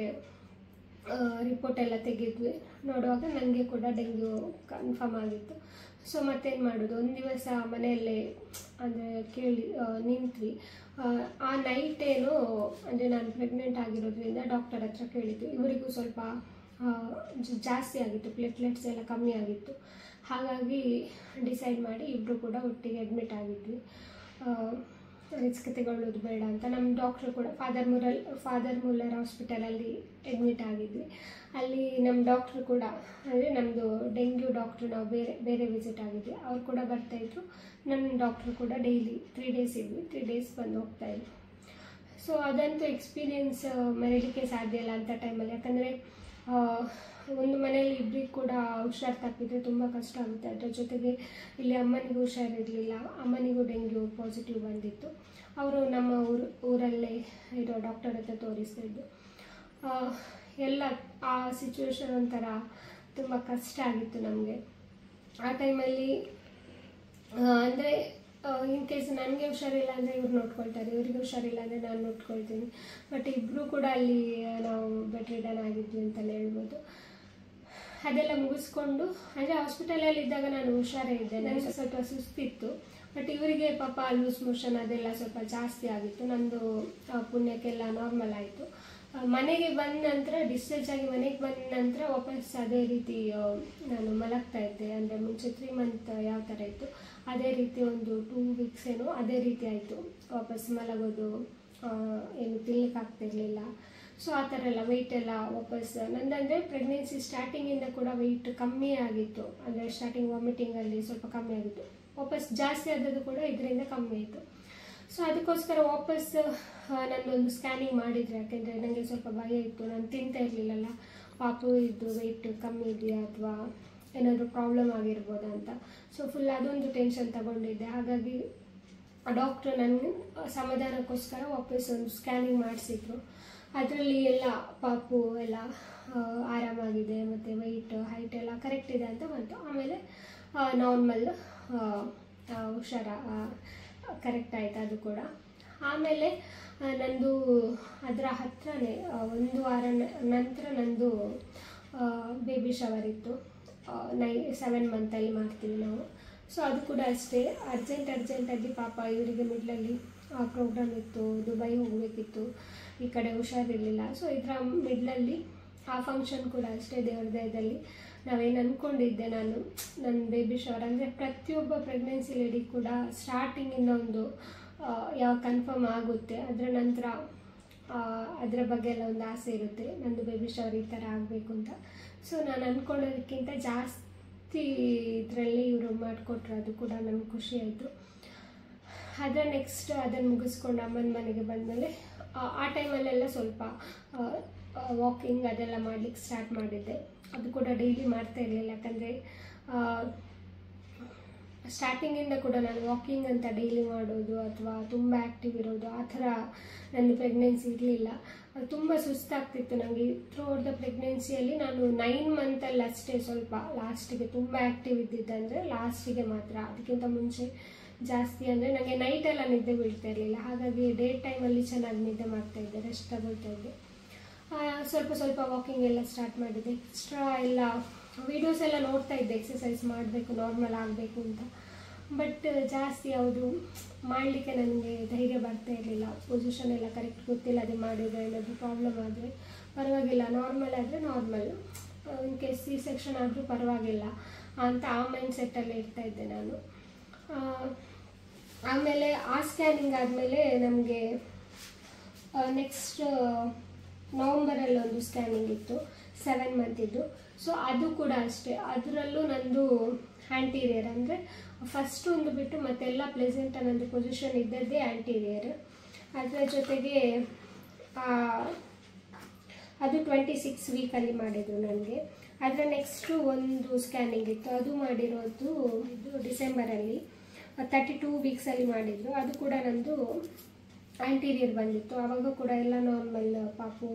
ರಿಪೋರ್ಟ್ ಎಲ್ಲ ತೆಗೆದ್ವಿ. ನೋಡುವಾಗ ನನಗೆ ಕೂಡ ಡೆಂಗ್ಯೂ ಕನ್ಫರ್ಮ್ ಆಗಿತ್ತು. ಸೊ ಮತ್ತೇನು ಮಾಡೋದು, ಒಂದು ದಿವಸ ಮನೆಯಲ್ಲೇ ಅಂದರೆ ನಿಂತ್ವಿ. ಆ ನೈಟ್ ಏನು ಅಂದರೆ ನಾನು ಪ್ರೆಗ್ನೆಂಟ್ ಆಗಿರೋದ್ರಿಂದ ಡಾಕ್ಟರ್ ಹತ್ರ ಕೇಳಿದ್ದು. ಇವರಿಗೂ ಸ್ವಲ್ಪ ಜಾಸ್ತಿ ಆಗಿತ್ತು, ಪ್ಲೇಟ್ಲೆಟ್ಸ್ ಎಲ್ಲ ಕಮ್ಮಿ ಆಗಿತ್ತು. ಹಾಗಾಗಿ ಡಿಸೈಡ್ ಮಾಡಿ ಇಬ್ಬರು ಕೂಡ ಒಟ್ಟಿಗೆ ಅಡ್ಮಿಟ್ ಆಗಿದ್ವಿ. ರಿಸ್ಕ್ ತಗೊಳ್ಳೋದು ಬೇಡ ಅಂತ ನಮ್ಮ ಡಾಕ್ಟ್ರು ಕೂಡ ಫಾದರ್ ಮುಲ್ಲರ್ ಹಾಸ್ಪಿಟಲಲ್ಲಿ ಅಡ್ಮಿಟ್ ಆಗಿದ್ವಿ. ಅಲ್ಲಿ ನಮ್ಮ ಡಾಕ್ಟ್ರು ಕೂಡ ಅಂದರೆ ನಮ್ಮದು ಡೆಂಗ್ಯೂ ಡಾಕ್ಟ್ರು ನಾವು ಬೇರೆ ವಿಸಿಟ್ ಆಗಿದ್ವಿ, ಅವ್ರು ಕೂಡ ಬರ್ತಾಯಿದ್ರು. ನನ್ನ ಡಾಕ್ಟ್ರು ಕೂಡ ಡೈಲಿ 3 ಡೇಸ್ ಇದ್ವಿ, 3 ಡೇಸ್ ಬಂದು ಹೋಗ್ತಾಯಿದ್ರು. ಸೊ ಅದಂತೂ ಎಕ್ಸ್ಪೀರಿಯೆನ್ಸ್ ಮರೀಲಿಕ್ಕೆ ಸಾಧ್ಯ ಇಲ್ಲ ಅಂಥ ಟೈಮಲ್ಲಿ. ಯಾಕಂದರೆ ಒಂದು ಮನೆಯಲ್ಲಿ ಇಬ್ಬರಿಗೆ ಕೂಡ ಹುಷಾರು ತಪ್ಪಿದರೆ ತುಂಬ ಕಷ್ಟ ಆಗುತ್ತೆ. ಅದರ ಜೊತೆಗೆ ಇಲ್ಲಿ ಅಮ್ಮನಿಗೂ ಹುಷಾರಿರಲಿಲ್ಲ, ಅಮ್ಮನಿಗೂ ಡೆಂಗ್ಯೂ ಪಾಸಿಟಿವ್ ಬಂದಿತ್ತು. ಅವರು ನಮ್ಮ ಊರಲ್ಲೇ ಇರೋ ಡಾಕ್ಟರ್ ಹತ್ರ ತೋರಿಸ್ತಿದ್ದು. ಎಲ್ಲ ಆ ಸಿಚುವೇಶನ್ ಒಂಥರ ತುಂಬ ಕಷ್ಟ ಆಗಿತ್ತು ನಮಗೆ ಆ ಟೈಮಲ್ಲಿ. ಅಂದರೆ ಇನ್ ಕೇಸ್ ನನಗೆ ಹುಷಾರಿಲ್ಲ ಅಂದರೆ ಇವ್ರು ನೋಡ್ಕೊಳ್ತಾರೆ, ಇವರಿಗೆ ಹುಷಾರಿಲ್ಲ ಅಂದರೆ ನಾನು ನೋಡ್ಕೊಳ್ತೀನಿ. ಬಟ್ ಇಬ್ಬರು ಕೂಡ ಅಲ್ಲಿ ನಾವು ಬೆಡ್ ರಿಡನ್ ಆಗಿದ್ವಿ ಅಂತಲೇ ಹೇಳ್ಬೋದು. ಅದೆಲ್ಲ ಮುಗಿಸ್ಕೊಂಡು ಅಂದರೆ ಹಾಸ್ಪಿಟಲಲ್ಲಿ ಇದ್ದಾಗ ನಾನು ಹುಷಾರೇ ಇದ್ದೆ, ನನಗೆ ಸ್ವಲ್ಪ ಸುಸ್ತಿತ್ತು. ಬಟ್ ಇವರಿಗೆ ಪಾಪ ಲೂಸ್ ಮೋಷನ್ ಅದೆಲ್ಲ ಸ್ವಲ್ಪ ಜಾಸ್ತಿ ಆಗಿತ್ತು. ನಮ್ಮದು ಪುಣ್ಯಕ್ಕೆಲ್ಲ ನಾರ್ಮಲ್ ಆಯಿತು. ಮನೆಗೆ ಬಂದ ನಂತರ, ಡಿಸ್ಚಾರ್ಜ್ ಆಗಿ ಮನೆಗೆ ಬಂದ ನಂತರ ವಾಪಸ್ ಅದೇ ರೀತಿ ನಾನು ಮಲಗ್ತಾ ಇದ್ದೆ. ಅಂದರೆ ಮುಂಚೆ 3 ಮಂತ್ ಯಾವ ಥರ ಇತ್ತು ಅದೇ ರೀತಿ ಒಂದು 2 ವೀಕ್ಸ್ ಏನೋ ಅದೇ ರೀತಿ ಆಯಿತು. ವಾಪಸ್ ಮಲಗೋದು, ಏನು ತಿನ್ನಲಿಕ್ಕಾಗ್ತಿರ್ಲಿಲ್ಲ. ಸೊ ಆ ಥರ ಎಲ್ಲ ವೆಯ್ಟ್ ಎಲ್ಲ ವಾಪಸ್ ನಂದಂದರೆ ಪ್ರೆಗ್ನೆನ್ಸಿ ಸ್ಟಾರ್ಟಿಂಗಿಂದ ಕೂಡ ವೆಯ್ಟ್ ಕಮ್ಮಿ ಆಗಿತ್ತು. ಅಂದರೆ ಸ್ಟಾರ್ಟಿಂಗ್ ವಾಮಿಟಿಂಗಲ್ಲಿ ಸ್ವಲ್ಪ ಕಮ್ಮಿ ಆಗಿತ್ತು, ವಾಪಸ್ ಜಾಸ್ತಿ ಆದದ್ದು ಕೂಡ ಇದರಿಂದ ಕಮ್ಮಿ ಆಯಿತು. ಸೊ ಅದಕ್ಕೋಸ್ಕರ ವಾಪಸ್ ನನ್ನೊಂದು ಸ್ಕ್ಯಾನಿಂಗ್ ಮಾಡಿದರೆ, ಯಾಕೆಂದರೆ ನನಗೆ ಸ್ವಲ್ಪ ಭಯ ಇತ್ತು, ನಾನು ತಿಂತಾ ಇರಲಿಲ್ಲಲ್ಲ, ಪಾಪು ಇದ್ದು ವೆಯ್ಟ್ ಕಮ್ಮಿ ಇದೆಯಾ ಅಥವಾ ಏನಾದರೂ ಪ್ರಾಬ್ಲಮ್ ಆಗಿರ್ಬೋದಾ ಅಂತ. ಸೊ ಫುಲ್ ಅದೊಂದು ಟೆನ್ಷನ್ ತಗೊಂಡಿದ್ದೆ. ಹಾಗಾಗಿ ಡಾಕ್ಟ್ರು ನನಗೆ ಸಮಾಧಾನಕ್ಕೋಸ್ಕರ ವಾಪಸ್ ಒಂದು ಸ್ಕ್ಯಾನಿಂಗ್ ಮಾಡಿಸಿದ್ರು. ಅದರಲ್ಲಿ ಎಲ್ಲ ಪಾಪು ಎಲ್ಲ ಆರಾಮಾಗಿದೆ ಮತ್ತು ವೆಯ್ಟ್ ಹೈಟ್ ಎಲ್ಲ ಕರೆಕ್ಟ್ ಇದೆ ಅಂತ ಬಂತು. ಆಮೇಲೆ ನಾರ್ಮಲ್ ಹುಷಾರ ಕರೆಕ್ಟ್ ಆಯಿತು ಅದು ಕೂಡ. ಆಮೇಲೆ ನಂದು ಅದರ ಹತ್ರನೇ 1 ವಾರ ನಂತರ ನಂದು ಬೇಬಿ ಶವರ್ ಇತ್ತು. 7 ಮಂತಲ್ಲಿ ಮಾಡ್ತೀವಿ ನಾವು. ಸೊ ಅದು ಕೂಡ ಅಷ್ಟೇ ಅರ್ಜೆಂಟಾಗಿ ಪಾಪ ಇವರಿಗೆ ಮಿಡ್ಲಲ್ಲಿ ಪ್ರೋಗ್ರಾಮ್ ಇತ್ತು, ದುಬೈ ಹೋಗಬೇಕಿತ್ತು, ಈ ಕಡೆ ಹುಷಾರಿರಲಿಲ್ಲ. ಸೊ ಇದರ ಮಿಡ್ಲಲ್ಲಿ ಆ ಫಂಕ್ಷನ್ ಕೂಡ ಅಷ್ಟೇ ದೇವ್ರ ದಯದಲ್ಲಿ ನಾವೇನು ಅಂದ್ಕೊಂಡಿದ್ದೆ ನಾನು, ನನ್ನ ಬೇಬಿ ಶವರ್ ಅಂದರೆ ಪ್ರತಿಯೊಬ್ಬ ಪ್ರೆಗ್ನೆನ್ಸಿ ಲೇಡಿ ಕೂಡ ಸ್ಟಾರ್ಟಿಂಗಿಂದ ಒಂದು ಯಾವ ಕನ್ಫರ್ಮ್ ಆಗುತ್ತೆ ಅದರ ನಂತರ ಅದರ ಬಗ್ಗೆ ಎಲ್ಲ ಒಂದು ಆಸೆ ಇರುತ್ತೆ, ನಂದು ಬೇಬಿ ಶವರ್ ಈ ಥರ ಆಗಬೇಕು ಅಂತ. ಸೊ ನಾನು ಅಂದ್ಕೊಳ್ಳೋದಕ್ಕಿಂತ ಜಾಸ್ತಿ ಇದರಲ್ಲಿ ಇವರು ಮಾಡಿಕೊಟ್ರು, ಅದು ಕೂಡ ನನಗೆ ಖುಷಿ ಆಯಿತು. ಅದರ ನೆಕ್ಸ್ಟ್ ಅದನ್ನು ಮುಗಿಸ್ಕೊಂಡು ಅಮ್ಮನ ಮನೆಗೆ ಬಂದಮೇಲೆ ಆ ಟೈಮಲ್ಲೆಲ್ಲ ಸ್ವಲ್ಪ ವಾಕಿಂಗ್ ಅದೆಲ್ಲ ಮಾಡಲಿಕ್ಕೆ ಸ್ಟಾರ್ಟ್ ಮಾಡಿದ್ದೆ. ಅದು ಕೂಡ ಡೈಲಿ ಮಾಡ್ತಾ ಇರಲಿಲ್ಲ, ಯಾಕಂದರೆ ಸ್ಟಾರ್ಟಿಂಗಿಂದ ಕೂಡ ನಾನು ವಾಕಿಂಗ್ ಅಂತ ಡೈಲಿ ಮಾಡೋದು ಅಥವಾ ತುಂಬ ಆ್ಯಕ್ಟಿವ್ ಇರೋದು ಆ ಥರ ನನ್ನ ಪ್ರೆಗ್ನೆನ್ಸಿ ಇರಲಿಲ್ಲ. ಅದು ತುಂಬ ಸುಸ್ತಾಗ್ತಿತ್ತು ನನಗೆ. ಥ್ರೂಔಟ್ ದ ಪ್ರೆಗ್ನೆನ್ಸಿಯಲ್ಲಿ ನಾನು 9 ಮಂತಲ್ಲಿ ಅಷ್ಟೇ ಸ್ವಲ್ಪ ಲಾಸ್ಟಿಗೆ ತುಂಬ ಆ್ಯಕ್ಟಿವ್ ಇದ್ದಿದ್ದಂದರೆ ಲಾಸ್ಟಿಗೆ ಮಾತ್ರ. ಅದಕ್ಕಿಂತ ಮುಂಚೆ ಜಾಸ್ತಿ ಅಂದರೆ ನನಗೆ ನೈಟೆಲ್ಲ ನಿದ್ದೆ ಬೀಳ್ತಾ ಇರಲಿಲ್ಲ. ಹಾಗಾಗಿ ಡೇ ಟೈಮಲ್ಲಿ ಚೆನ್ನಾಗಿ ನಿದ್ದೆ ಮಾಡ್ತಾಯಿದ್ದೆ, ರೆಸ್ಟ್ ತಗೊಳ್ತಾ ಇದ್ದೆ. ಸ್ವಲ್ಪ ವಾಕಿಂಗ್ ಎಲ್ಲ ಸ್ಟಾರ್ಟ್ ಮಾಡಿದ್ದೆ. ಎಕ್ಸ್ಟ್ರಾ ಎಲ್ಲ ವೀಡಿಯೋಸ್ ಎಲ್ಲ ನೋಡ್ತಾ ಇದ್ದೆ, ಎಕ್ಸಸೈಸ್ ಮಾಡಬೇಕು, ನಾರ್ಮಲ್ ಆಗಬೇಕು ಅಂತ. ಬಟ್ ಜಾಸ್ತಿ ಯಾವುದು ಮಾಡಲಿಕ್ಕೆ ನನಗೆ ಧೈರ್ಯ ಬರ್ತಾ ಇರಲಿಲ್ಲ. ಪೊಸಿಷನ್ ಎಲ್ಲ ಕರೆಕ್ಟ್ ಗೊತ್ತಿಲ್ಲ, ಅದೇ ಮಾಡಿದರೆ ಏನಾದರೂ ಪ್ರಾಬ್ಲಮ್ ಆದರೆ ಪರವಾಗಿಲ್ಲ, ನಾರ್ಮಲ್ ಆದರೆ normal, in case C section ಆದರೂ ಪರವಾಗಿಲ್ಲ ಅಂತ ಆ ಮೈಂಡ್ ಸೆಟ್ಟಲ್ಲೇ ಇರ್ತಾಯಿದ್ದೆ ನಾನು. ಆಮೇಲೆ ಆ ಸ್ಕ್ಯಾನಿಂಗ್ ಆದಮೇಲೆ ನಮಗೆ ನೆಕ್ಸ್ಟ್ ನವಂಬರಲ್ಲಿ ಒಂದು ಸ್ಕ್ಯಾನಿಂಗ್ ಇತ್ತು, 7 ಮಂತಿದ್ದು. ಸೊ ಅದು ಕೂಡ ಅಷ್ಟೇ, ಅದರಲ್ಲೂ ನಂದು ಆ್ಯಂಟೀರಿಯರ್ ಅಂದರೆ ಫಸ್ಟ್ ಒಂದು ಬಿಟ್ಟು ಮತ್ತೆಲ್ಲ ಪ್ಲೆಸೆಂಟ್ ಅನ್ನೋದು ಪೊಸಿಷನ್ ಇದ್ದದ್ದೇ ಆ್ಯಂಟೀರಿಯರ್. ಅದರ ಜೊತೆಗೆ ಅದು 26 ವೀಕಲ್ಲಿ ಮಾಡಿದರು ನನಗೆ. ಅದರ ನೆಕ್ಸ್ಟು ಒಂದು ಸ್ಕ್ಯಾನಿಂಗ್ ಇತ್ತು, ಅದು ಮಾಡಿರೋದು ಇದು ಡಿಸೆಂಬರಲ್ಲಿ 32 ವೀಕ್ಸಲ್ಲಿ ಮಾಡಿದರು. ಅದು ಕೂಡ ನಂದು ಆ್ಯಂಟೀರಿಯರ್ ಬಂದಿತ್ತು. ಆವಾಗ ಕೂಡ ಎಲ್ಲ ನಾರ್ಮಲ್, ಪಾಪು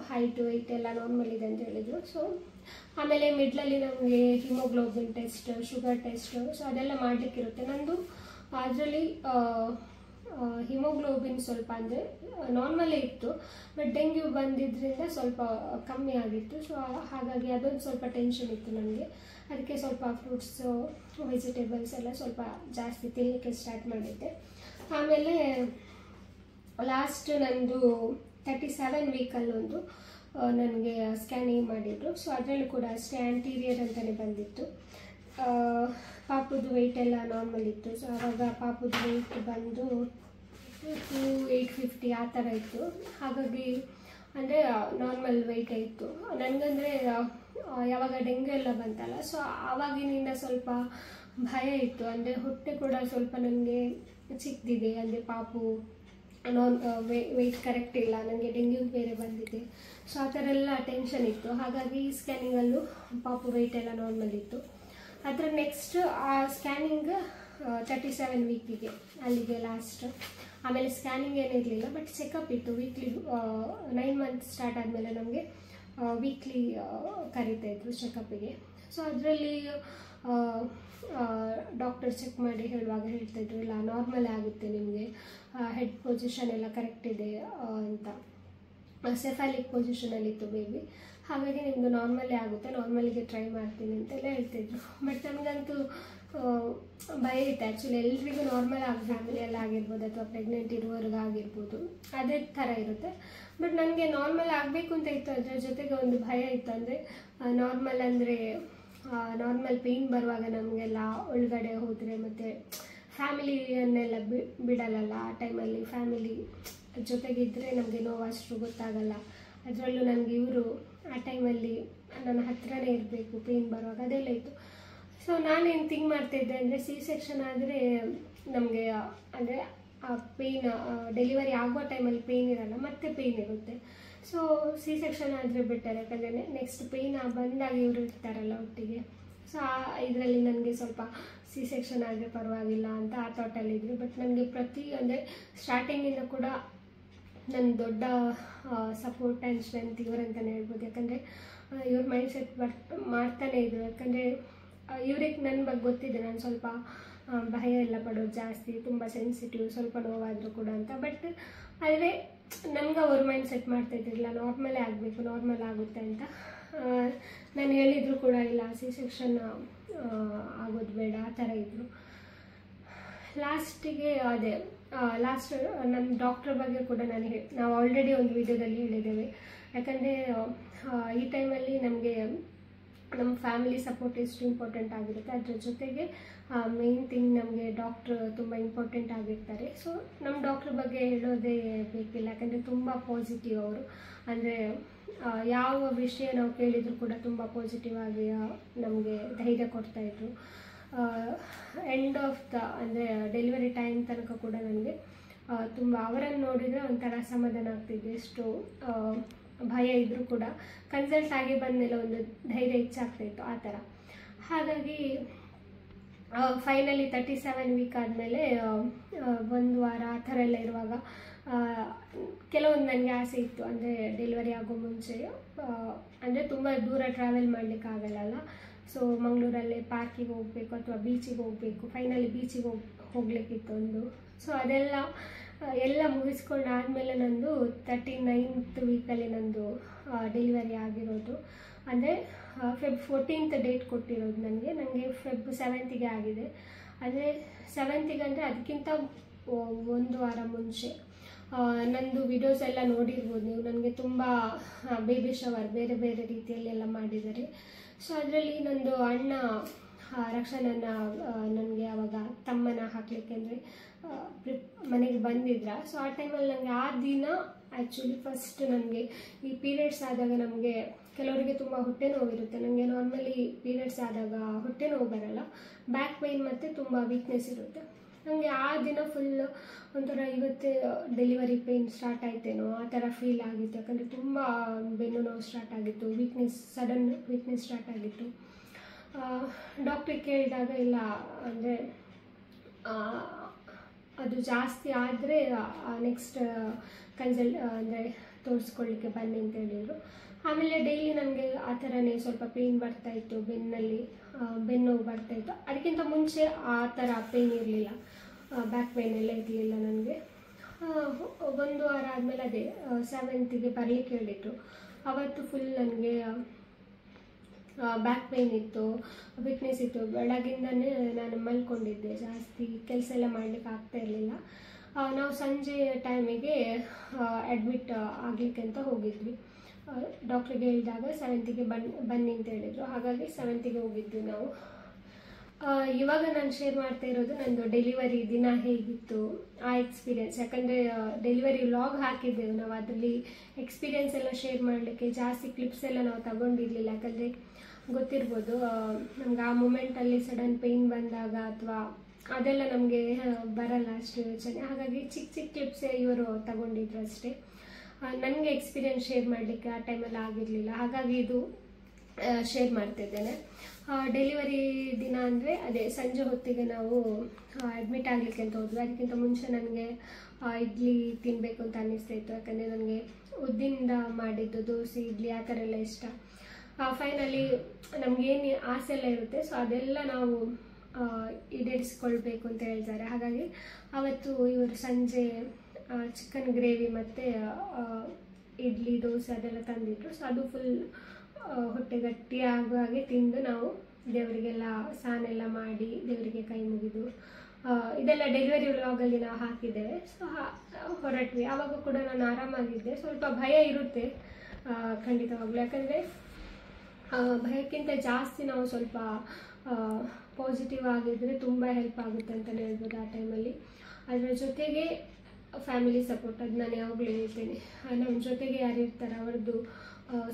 ಹೈಟ್ ವೆಯ್ಟ್ ಎಲ್ಲ ನಾರ್ಮಲ್ ಇದೆ ಅಂತ ಹೇಳಿದರು. ಸೊ ಆಮೇಲೆ ಮಿಡ್ಲಲ್ಲಿ ನಮಗೆ haemoglobin test, sugar test, so ಅದೆಲ್ಲ ಮಾಡಲಿಕ್ಕಿರುತ್ತೆ. ನಂದು ಅದರಲ್ಲಿ ಹಿಮೋಗ್ಲೋಬಿನ್ ಸ್ವಲ್ಪ ಅಂದರೆ ನಾರ್ಮಲೇ ಇತ್ತು, ಬಟ್ ಡೆಂಗ್ಯೂ ಬಂದಿದ್ದರಿಂದ ಸ್ವಲ್ಪ ಕಮ್ಮಿ ಆಗಿತ್ತು. ಸೊ ಹಾಗಾಗಿ ಅದೊಂದು ಸ್ವಲ್ಪ ಟೆನ್ಷನ್ ಇತ್ತು ನನಗೆ. ಅದಕ್ಕೆ ಸ್ವಲ್ಪ ಫ್ರೂಟ್ಸು, ವೆಜಿಟೇಬಲ್ಸ್ ಎಲ್ಲ ಸ್ವಲ್ಪ ಜಾಸ್ತಿ ತಿನ್ನಲಿಕ್ಕೆ ಸ್ಟಾರ್ಟ್ ಮಾಡಿದ್ದೆ. ಆಮೇಲೆ ಲಾಸ್ಟ್ ನಂದು 37 ವೀಕಲ್ಲೊಂದು ನನಗೆ ಸ್ಕ್ಯಾನಿಂಗ್ ಮಾಡಿದರು. ಸೊ ಅದರಲ್ಲೂ ಕೂಡ ಅಷ್ಟೇ ಆ್ಯಂಟೀರಿಯರ್ ಅಂತಲೇ ಬಂದಿತ್ತು. ಪಾಪುದು ವೆಯ್ಟ್ ಎಲ್ಲ ನಾರ್ಮಲ್ ಇತ್ತು. ಸೊ ಆವಾಗ ಪಾಪುದು ವೆಯ್ಟ್ ಬಂದು 850 ಆ ಥರ ಇತ್ತು. ಹಾಗಾಗಿ ಅಂದರೆ ನಾರ್ಮಲ್ ವೆಯ್ಟ್ ಇತ್ತು. ನನಗಂದರೆ ಯಾವಾಗ ಡೆಂಗ್ಯೂ ಎಲ್ಲ ಬಂತಲ್ಲ, ಸೊ ಆವಾಗಿನಿಂದ ಸ್ವಲ್ಪ ಭಯ ಇತ್ತು. ಅಂದರೆ ಹೊಟ್ಟೆ ಕೂಡ ಸ್ವಲ್ಪ ನನಗೆ ಚಿಕ್ಕದಿದೆ, ಅಂದರೆ ಪಾಪು ವೆಯ್ಟ್ ಕರೆಕ್ಟ್ ಇಲ್ಲ, ನನಗೆ ಡೆಂಗ್ಯೂ ಬೇರೆ ಬಂದಿದೆ. ಸೊ ಆ ಥರ ಎಲ್ಲ ಟೆನ್ಷನ್ ಇತ್ತು. ಹಾಗಾಗಿ ಸ್ಕ್ಯಾನಿಂಗಲ್ಲೂ ಪಾಪು ವೆಯ್ಟ್ ಎಲ್ಲ ನಾರ್ಮಲ್ ಇತ್ತು. ಅದರ ನೆಕ್ಸ್ಟ್ ಆ ಸ್ಕ್ಯಾನಿಂಗ್ 37 ವೀಕಿಗೆ ಅಲ್ಲಿಗೆ ಲಾಸ್ಟ್. ಆಮೇಲೆ ಸ್ಕ್ಯಾನಿಂಗ್ ಏನಿರಲಿಲ್ಲ, ಬಟ್ ಚೆಕಪ್ ಇತ್ತು ವೀಕ್ಲಿ. 9 ಮಂತ್ ಸ್ಟಾರ್ಟ್ ಆದಮೇಲೆ ನಮಗೆ ವೀಕ್ಲಿ ಕರೀತಾಯಿದ್ರು ಚೆಕಪ್ಪಿಗೆ. ಸೊ ಅದರಲ್ಲಿ ಡಾಕ್ಟರ್ ಚೆಕ್ ಮಾಡಿ ಹೇಳುವಾಗ ಹೇಳ್ತಾಯಿದ್ರು, ಇಲ್ಲ ನಾರ್ಮಲ್ ಆಗುತ್ತೆ ನಿಮಗೆ, ಹೆಡ್ ಪೊಸಿಷನ್ ಎಲ್ಲ ಕರೆಕ್ಟ್ ಇದೆ ಅಂತ. ಸೆಫಾಲಿಕ್ ಪೊಸಿಷನಲ್ಲಿತ್ತು ಬೇಬಿ, ಹಾಗಾಗಿ ನಿಮ್ಮದು ನಾರ್ಮಲ್ಲೇ ಆಗುತ್ತೆ, ನಾರ್ಮಲಿಗೆ ಟ್ರೈ ಮಾಡ್ತೀನಿ ಅಂತೆಲ್ಲ ಹೇಳ್ತಿದ್ರು. ಬಟ್ ನನಗಂತೂ ಭಯ ಇತ್ತು ಆ್ಯಕ್ಚುಲಿ. ಎಲ್ರಿಗೂ ನಾರ್ಮಲ್ ಫ್ಯಾಮಿಲಿಯಲ್ಲಿ ಆಗಿರ್ಬೋದು ಅಥವಾ ಪ್ರೆಗ್ನೆಂಟ್ ಇರುವವರೆಗೂ ಆಗಿರ್ಬೋದು, ಅದೇ ಥರ ಇರುತ್ತೆ. ಬಟ್ ನನಗೆ ನಾರ್ಮಲ್ ಆಗಬೇಕು ಅಂತ ಇತ್ತು. ಅದರ ಜೊತೆಗೆ ಒಂದು ಭಯ ಇತ್ತು. ಅಂದರೆ ನಾರ್ಮಲ್ ಅಂದರೆ ನಾರ್ಮಲ್ ಪೇಯ್ನ್ ಬರುವಾಗ ನಮಗೆಲ್ಲ ಒಳಗಡೆ ಹೋದರೆ ಮತ್ತು ಫ್ಯಾಮಿಲಿಯನ್ನೆಲ್ಲ ಬಿಡಲ್ಲ. ಆ ಟೈಮಲ್ಲಿ ಫ್ಯಾಮಿಲಿ ಜೊತೆಗಿದ್ದರೆ ನಮಗೆ ನೋವಷ್ಟು ಗೊತ್ತಾಗಲ್ಲ. ಅದರಲ್ಲೂ ನನಗೆ ಇವರು ಆ ಟೈಮಲ್ಲಿ ನನ್ನ ಹತ್ರನೇ ಇರಬೇಕು ಪೇಯ್ನ್ ಬರುವಾಗ, ಅದೆಲ್ಲ ಇತ್ತು. ಸೊ ನಾನೇನು ಥಿಂಕ್ ಮಾಡ್ತಾಯಿದ್ದೆ ಅಂದರೆ ಸಿ ಸೆಕ್ಷನ್ ಆದರೆ ನಮಗೆ ಅಂದರೆ ಆ ಪೇಯ್ನ್ ಡೆಲಿವರಿ ಆಗುವ ಟೈಮಲ್ಲಿ ಪೇಯ್ನ್ ಇರಲ್ಲ, ಮತ್ತೆ ಪೇಯ್ನ್ ಇರುತ್ತೆ. ಸೊ ಸಿ ಸೆಕ್ಷನ್ ಆದರೆ ಬೆಟರ್, ಯಾಕಂದರೆ ನೆಕ್ಸ್ಟ್ ಪೇಯ್ನ್ ಬಂದಾಗ ಇವರು ಇರ್ತಾರಲ್ಲ ಒಟ್ಟಿಗೆ. ಸೊ ಇದರಲ್ಲಿ ನನಗೆ ಸ್ವಲ್ಪ ಸಿ ಸೆಕ್ಷನ್ ಆದರೆ ಪರವಾಗಿಲ್ಲ ಅಂತ ಆ ಥಾಟಲ್ಲಿದ್ದರು. ಬಟ್ ನನಗೆ ಅಂದರೆ ಸ್ಟಾರ್ಟಿಂಗಿಂದ ಕೂಡ ನನ್ನ ದೊಡ್ಡ ಸಪೋರ್ಟ್ ಆ್ಯಂಡ್ ಸ್ಟ್ರೆಂತ್ ಇವರಂತಲೇ ಹೇಳ್ಬೋದು. ಯಾಕಂದರೆ ಇವ್ರ ಮೈಂಡ್ ಸೆಟ್ ಮಾಡ್ತಾನೇ ಇದ್ರು. ಯಾಕಂದರೆ ಇವ್ರಿಗೆ ನನ್ನ ಬಗ್ಗೆ ಗೊತ್ತಿದೆ, ನಾನು ಸ್ವಲ್ಪ ಭಯ ಎಲ್ಲ ಪಡೋದು ಜಾಸ್ತಿ, ತುಂಬ ಸೆನ್ಸಿಟಿವ್, ಸ್ವಲ್ಪ ನೋವಾದರೂ ಕೂಡ ಅಂತ. ಬಟ್ ಆದರೆ ನಮ್ಗೆ ಅವ್ರ ಮೈಂಡ್ ಸೆಟ್ ಮಾಡ್ತಾಯಿದ್ದಿಲ್ಲ, ನಾರ್ಮಲೇ ಆಗಬೇಕು, ನಾರ್ಮಲ್ ಆಗುತ್ತೆ ಅಂತ. ನಾನು ಹೇಳಿದ್ರು ಕೂಡ ಇಲ್ಲ, ಸಿ ಸೆಕ್ಷನ್ ಆಗೋದು ಬೇಡ ಆ ಥರ ಇದ್ದರು. ಲಾಸ್ಟಿಗೆ ಅದೇ ಲಾಸ್ಟ್ ನಮ್ಮ ಡಾಕ್ಟ್ರ್ ಬಗ್ಗೆ ಕೂಡ ನಾವು ಆಲ್ರೆಡಿ ಒಂದು ವಿಡಿಯೋದಲ್ಲಿ ಹೇಳಿದ್ದೇವೆ. ಯಾಕಂದರೆ ಈ ಟೈಮಲ್ಲಿ ನಮಗೆ ನಮ್ಮ ಫ್ಯಾಮಿಲಿ ಸಪೋರ್ಟ್ ಎಷ್ಟು ಇಂಪಾರ್ಟೆಂಟ್ ಆಗಿರುತ್ತೆ, ಅದ್ರ ಜೊತೆಗೆ ಮೇನ್ ಥಿಂಗ್ ನಮಗೆ ಡಾಕ್ಟ್ರ್ ತುಂಬ ಇಂಪಾರ್ಟೆಂಟ್ ಆಗಿರ್ತಾರೆ. ಸೊ ನಮ್ಮ ಡಾಕ್ಟ್ರ್ ಬಗ್ಗೆ ಹೇಳೋದೇ ಬೇಕಿಲ್ಲ, ಯಾಕಂದರೆ ತುಂಬ ಪಾಸಿಟಿವ್ ಅವರು. ಅಂದರೆ ಯಾವ ವಿಷಯ ನಾವು ಕೇಳಿದರೂ ಕೂಡ ತುಂಬ ಪಾಸಿಟಿವ್ ಆಗಿ ನಮಗೆ ಧೈರ್ಯ ಕೊಡ್ತಾಯಿದ್ರು. ಎಂಡ್ ಆಫ್ ಅಂದರೆ ಡೆಲಿವರಿ ಟೈಮ್ ತನಕ ಕೂಡ ನನಗೆ ತುಂಬ ಅವರನ್ನು ನೋಡಿದರೆ ಒಂಥರ ಸಮಾಧಾನ ಆಗ್ತಿದೆ. ಎಷ್ಟು ಭಯ ಇದ್ದರೂ ಕೂಡ ಕನ್ಸಲ್ಟ್ ಆಗಿ ಬಂದಮೇಲೆ ಒಂದು ಧೈರ್ಯ ಹೆಚ್ಚಾಗ್ತಾಯಿತ್ತು ಆ ಥರ. ಹಾಗಾಗಿ ಫೈನಲಿ 37 ವೀಕ್ ಆದಮೇಲೆ 1 ವಾರ ಆ ಥರ ಎಲ್ಲ ಇರುವಾಗ ಕೆಲವೊಂದು ನನಗೆ ಆಸೆ ಇತ್ತು. ಅಂದರೆ ಡೆಲಿವರಿ ಆಗೋ ಮುಂಚೆ ಅಂದರೆ ತುಂಬ ದೂರ ಟ್ರಾವೆಲ್ ಮಾಡಲಿಕ್ಕಾಗಲ್ಲ. ಸೊ ಮಂಗಳೂರಲ್ಲೇ ಪಾರ್ಕಿಗೆ ಹೋಗಬೇಕು ಅಥವಾ ಬೀಚಿಗೆ ಹೋಗಬೇಕು. ಫೈನಲಿ ಬೀಚಿಗೆ ಹೋಗ್ಲಿಕ್ಕಿತ್ತು ಒಂದು. ಸೊ ಅದೆಲ್ಲ ಮುಗಿಸ್ಕೊಂಡು ಆದಮೇಲೆ ನಂದು 39th ವೀಕಲ್ಲಿ ನಂದು ಡೆಲಿವರಿ ಆಗಿರೋದು. ಅಂದರೆ ಫೆಬ್ 14th ಡೇಟ್ ಕೊಟ್ಟಿರೋದು ನನಗೆ ಫೆಬ್ 7th ಆಗಿದೆ. ಅಂದರೆ 7th ಅಂದರೆ ಅದಕ್ಕಿಂತ 1 ವಾರ ಮುಂಚೆ. ನಂದು ವಿಡಿಯೋಸ್ ಎಲ್ಲ ನೋಡಿರ್ಬೋದು ನೀವು. ನನಗೆ ತುಂಬ ಬೇಬಿ ಶವರ್ ಬೇರೆ ಬೇರೆ ರೀತಿಯಲ್ಲೆಲ್ಲ ಮಾಡಿದ್ದಾರೆ. ಸೊ ಅದರಲ್ಲಿ ನಂದು ಅಣ್ಣ ರಕ್ಷಣನ ನನಗೆ ಆವಾಗ ತಮ್ಮನ ಹಾಕಲಿಕ್ಕೆ ಅಂದರೆ ಮನೆಗೆ ಬಂದಿದ್ರ. ಸೊ ಆ ಟೈಮಲ್ಲಿ ನನಗೆ ಆ ದಿನ ಆ್ಯಕ್ಚುಲಿ ಫಸ್ಟ್ ನನಗೆ ಈ ಪೀರಿಯಡ್ಸ್ ಆದಾಗ ನಮಗೆ ಕೆಲವರಿಗೆ ತುಂಬ ಹೊಟ್ಟೆ ನೋವಿರುತ್ತೆ. ನನಗೆ ನಾರ್ಮಲಿ ಪೀರಿಯಡ್ಸ್ ಆದಾಗ ಹೊಟ್ಟೆ ನೋವು ಬರಲ್ಲ, ಬ್ಯಾಕ್ ಪೇಯ್ನ್ ಮತ್ತು ತುಂಬ ವೀಕ್ನೆಸ್ ಇರುತ್ತೆ. ನನಗೆ ಆ ದಿನ ಫುಲ್ ಒಂಥರ ಇವತ್ತೇ ಡೆಲಿವರಿ ಪೇಯ್ನ್ ಸ್ಟಾರ್ಟ್ ಆಯ್ತೇನೋ ಆ ಥರ ಫೀಲ್ ಆಗಿತ್ತು. ಯಾಕಂದರೆ ತುಂಬ ಬೆನ್ನು ನೋವು ಸ್ಟಾರ್ಟ್ ಆಗಿತ್ತು, ಸಡನ್ ವೀಕ್ನೆಸ್ ಸ್ಟಾರ್ಟ್ ಆಗಿತ್ತು. ಡಾಕ್ಟ್ರಿಗೆ ಕೇಳಿದಾಗ ಇಲ್ಲ ಅಂದರೆ ಅದು ಜಾಸ್ತಿ ಆದರೆ ನೆಕ್ಸ್ಟ್ ಅಂದರೆ ತೋರಿಸ್ಕೊಳ್ಳಿಕ್ಕೆ ಬನ್ನಿ ಅಂತ ಹೇಳಿದರು. ಆಮೇಲೆ ಡೈಲಿ ನನಗೆ ಆ ಥರನೇ ಸ್ವಲ್ಪ ಪೇಯ್ನ್ ಬರ್ತಾಯಿತ್ತು, ಬೆನ್ನು ನೋವು ಬರ್ತಾಯಿತ್ತು. ಅದಕ್ಕಿಂತ ಮುಂಚೆ ಆ ಥರ ಪೇಯ್ನ್ ಇರಲಿಲ್ಲ, ಬ್ಯಾಕ್ ಪೇಯ್ನ್ ಎಲ್ಲ ಇರಲಿಲ್ಲ ನನಗೆ. 1 ವಾರ ಆದಮೇಲೆ ಅದೇ 7th ಬರಲಿಕ್ಕೆ ಹೇಳಿದರು. ಅವತ್ತು ಫುಲ್ ನನಗೆ ಬ್ಯಾಕ್ ಪೇಯ್ನ್ ಇತ್ತು, ವೀಕ್ನೆಸ್ ಇತ್ತು. ಬೆಳಗಿಂದನೇ ನಾನು ಮಲ್ಕೊಂಡಿದ್ದೆ, ಜಾಸ್ತಿ ಕೆಲಸ ಎಲ್ಲ ಮಾಡಲಿಕ್ಕೆ ಆಗ್ತಾ ಇರಲಿಲ್ಲ. ನಾವು ಸಂಜೆ ಟೈಮಿಗೆ ಅಡ್ಮಿಟ್ ಆಗಲಿಕ್ಕೆ ಅಂತ ಹೋಗಿದ್ವಿ. ಡಾಕ್ಟ್ರಿಗೆ ಹೇಳಿದಾಗ 7th ಬನ್ನಿ ಅಂತ ಹೇಳಿದರು. ಹಾಗಾಗಿ 7th ಹೋಗಿದ್ವಿ ನಾವು. ಇವಾಗ ನಾನು ಶೇರ್ ಮಾಡ್ತಾ ಇರೋದು ನಂದು ಡೆಲಿವರಿ ದಿನ ಹೇಗಿತ್ತು ಆ ಎಕ್ಸ್ಪೀರಿಯೆನ್ಸ್. ಯಾಕಂದರೆ ಡೆಲಿವರಿ ವ್ಲಾಗ್ ಹಾಕಿದ್ದೆವು ನಾವು, ಅದರಲ್ಲಿ ಎಕ್ಸ್ಪೀರಿಯೆನ್ಸ್ ಎಲ್ಲ ಶೇರ್ ಮಾಡಲಿಕ್ಕೆ ಜಾಸ್ತಿ ಕ್ಲಿಪ್ಸ್ ಎಲ್ಲ ನಾವು ತಗೊಂಡಿರಲಿಲ್ಲ. ಯಾಕಂದರೆ ಗೊತ್ತಿರ್ಬೋದು ನಮ್ಗೆ ಆ ಮೂಮೆಂಟಲ್ಲಿ ಸಡನ್ ಪೇಯ್ನ್ ಬಂದಾಗ ಅಥವಾ ಅದೆಲ್ಲ ನಮಗೆ ಬರಲ್ಲ ಅಷ್ಟು ಯೋಚನೆ. ಹಾಗಾಗಿ ಚಿಕ್ಕ ಕ್ಲಿಪ್ಸೇ ಇವರು ತಗೊಂಡಿದ್ರು ಅಷ್ಟೇ. ನನಗೆ ಎಕ್ಸ್ಪೀರಿಯೆನ್ಸ್ ಶೇರ್ ಮಾಡಲಿಕ್ಕೆ ಆ ಟೈಮಲ್ಲಿ ಆಗಿರಲಿಲ್ಲ, ಹಾಗಾಗಿ ಇದು ಶೇರ್ ಮಾಡ್ತಿದ್ದೇನೆ. ಡೆಲಿವರಿ ದಿನ ಅಂದರೆ ಅದೇ ಸಂಜೆ ಹೊತ್ತಿಗೆ ನಾವು ಅಡ್ಮಿಟ್ ಆಗಲಿಕ್ಕೆ ಅಂತ ಹೋದ್ವಿ. ಅದಕ್ಕಿಂತ ಮುಂಚೆ ನನಗೆ ಇಡ್ಲಿ ತಿನ್ನಬೇಕು ಅಂತ ಅನ್ನಿಸ್ತಾ ಇತ್ತು. ಯಾಕಂದರೆ ನನಗೆ ಉದ್ದಿನಿಂದ ಮಾಡಿದ್ದು ದೋಸೆ, ಇಡ್ಲಿ ಆ ಥರ ಎಲ್ಲ ಇಷ್ಟ. ಫೈನಲಿ ನಮಗೇನು ಆಸೆ ಎಲ್ಲ ಇರುತ್ತೆ, ಸೊ ಅದೆಲ್ಲ ನಾವು ಈಡೇರಿಸ್ಕೊಳ್ಬೇಕು ಅಂತ ಹೇಳ್ತಾರೆ. ಹಾಗಾಗಿ ಅವತ್ತು ಇವರು ಸಂಜೆ ಚಿಕನ್ ಗ್ರೇವಿ ಮತ್ತು ಇಡ್ಲಿ ದೋಸೆ ಅದೆಲ್ಲ ತಂದಿದ್ರು. ಸೊ ಅದು ಫುಲ್ ಹೊಟ್ಟೆ ಗಟ್ಟಿ ಆಗುವ ಹಾಗೆ ತಿಂದು ನಾವು ದೇವರಿಗೆಲ್ಲ ಸ್ನಾನೆಲ್ಲ ಮಾಡಿ ದೇವರಿಗೆ ಕೈ ಮುಗಿದು ಇದೆಲ್ಲ ಡೆಲಿವರಿ ವ್ಲಾಗಲ್ಲಿ ನಾವು ಹಾಕಿದ್ದೇವೆ. ಸೊ ಹೊರಟ್ವಿ. ಆವಾಗ ಕೂಡ ನಾನು ಆರಾಮಾಗಿದ್ದೆ. ಸ್ವಲ್ಪ ಭಯ ಇರುತ್ತೆ ಖಂಡಿತವಾಗ್ಲೂ, ಯಾಕಂದರೆ ಭಯಕ್ಕಿಂತ ಜಾಸ್ತಿ ನಾವು ಸ್ವಲ್ಪ ಪಾಸಿಟಿವ್ ಆಗಿದ್ದರೆ ತುಂಬ ಹೆಲ್ಪ್ ಆಗುತ್ತೆ ಅಂತಲೇ ಹೇಳ್ಬೋದು ಆ ಟೈಮಲ್ಲಿ. ಅದರ ಜೊತೆಗೆ ಫ್ಯಾಮಿಲಿ ಸಪೋರ್ಟ್, ಅದು ನಾನು ಯಾವಾಗಲೂ ಹೇಳ್ತೇನೆ. ನಮ್ಮ ಜೊತೆಗೆ ಯಾರು ಇರ್ತಾರೆ ಅವ್ರದ್ದು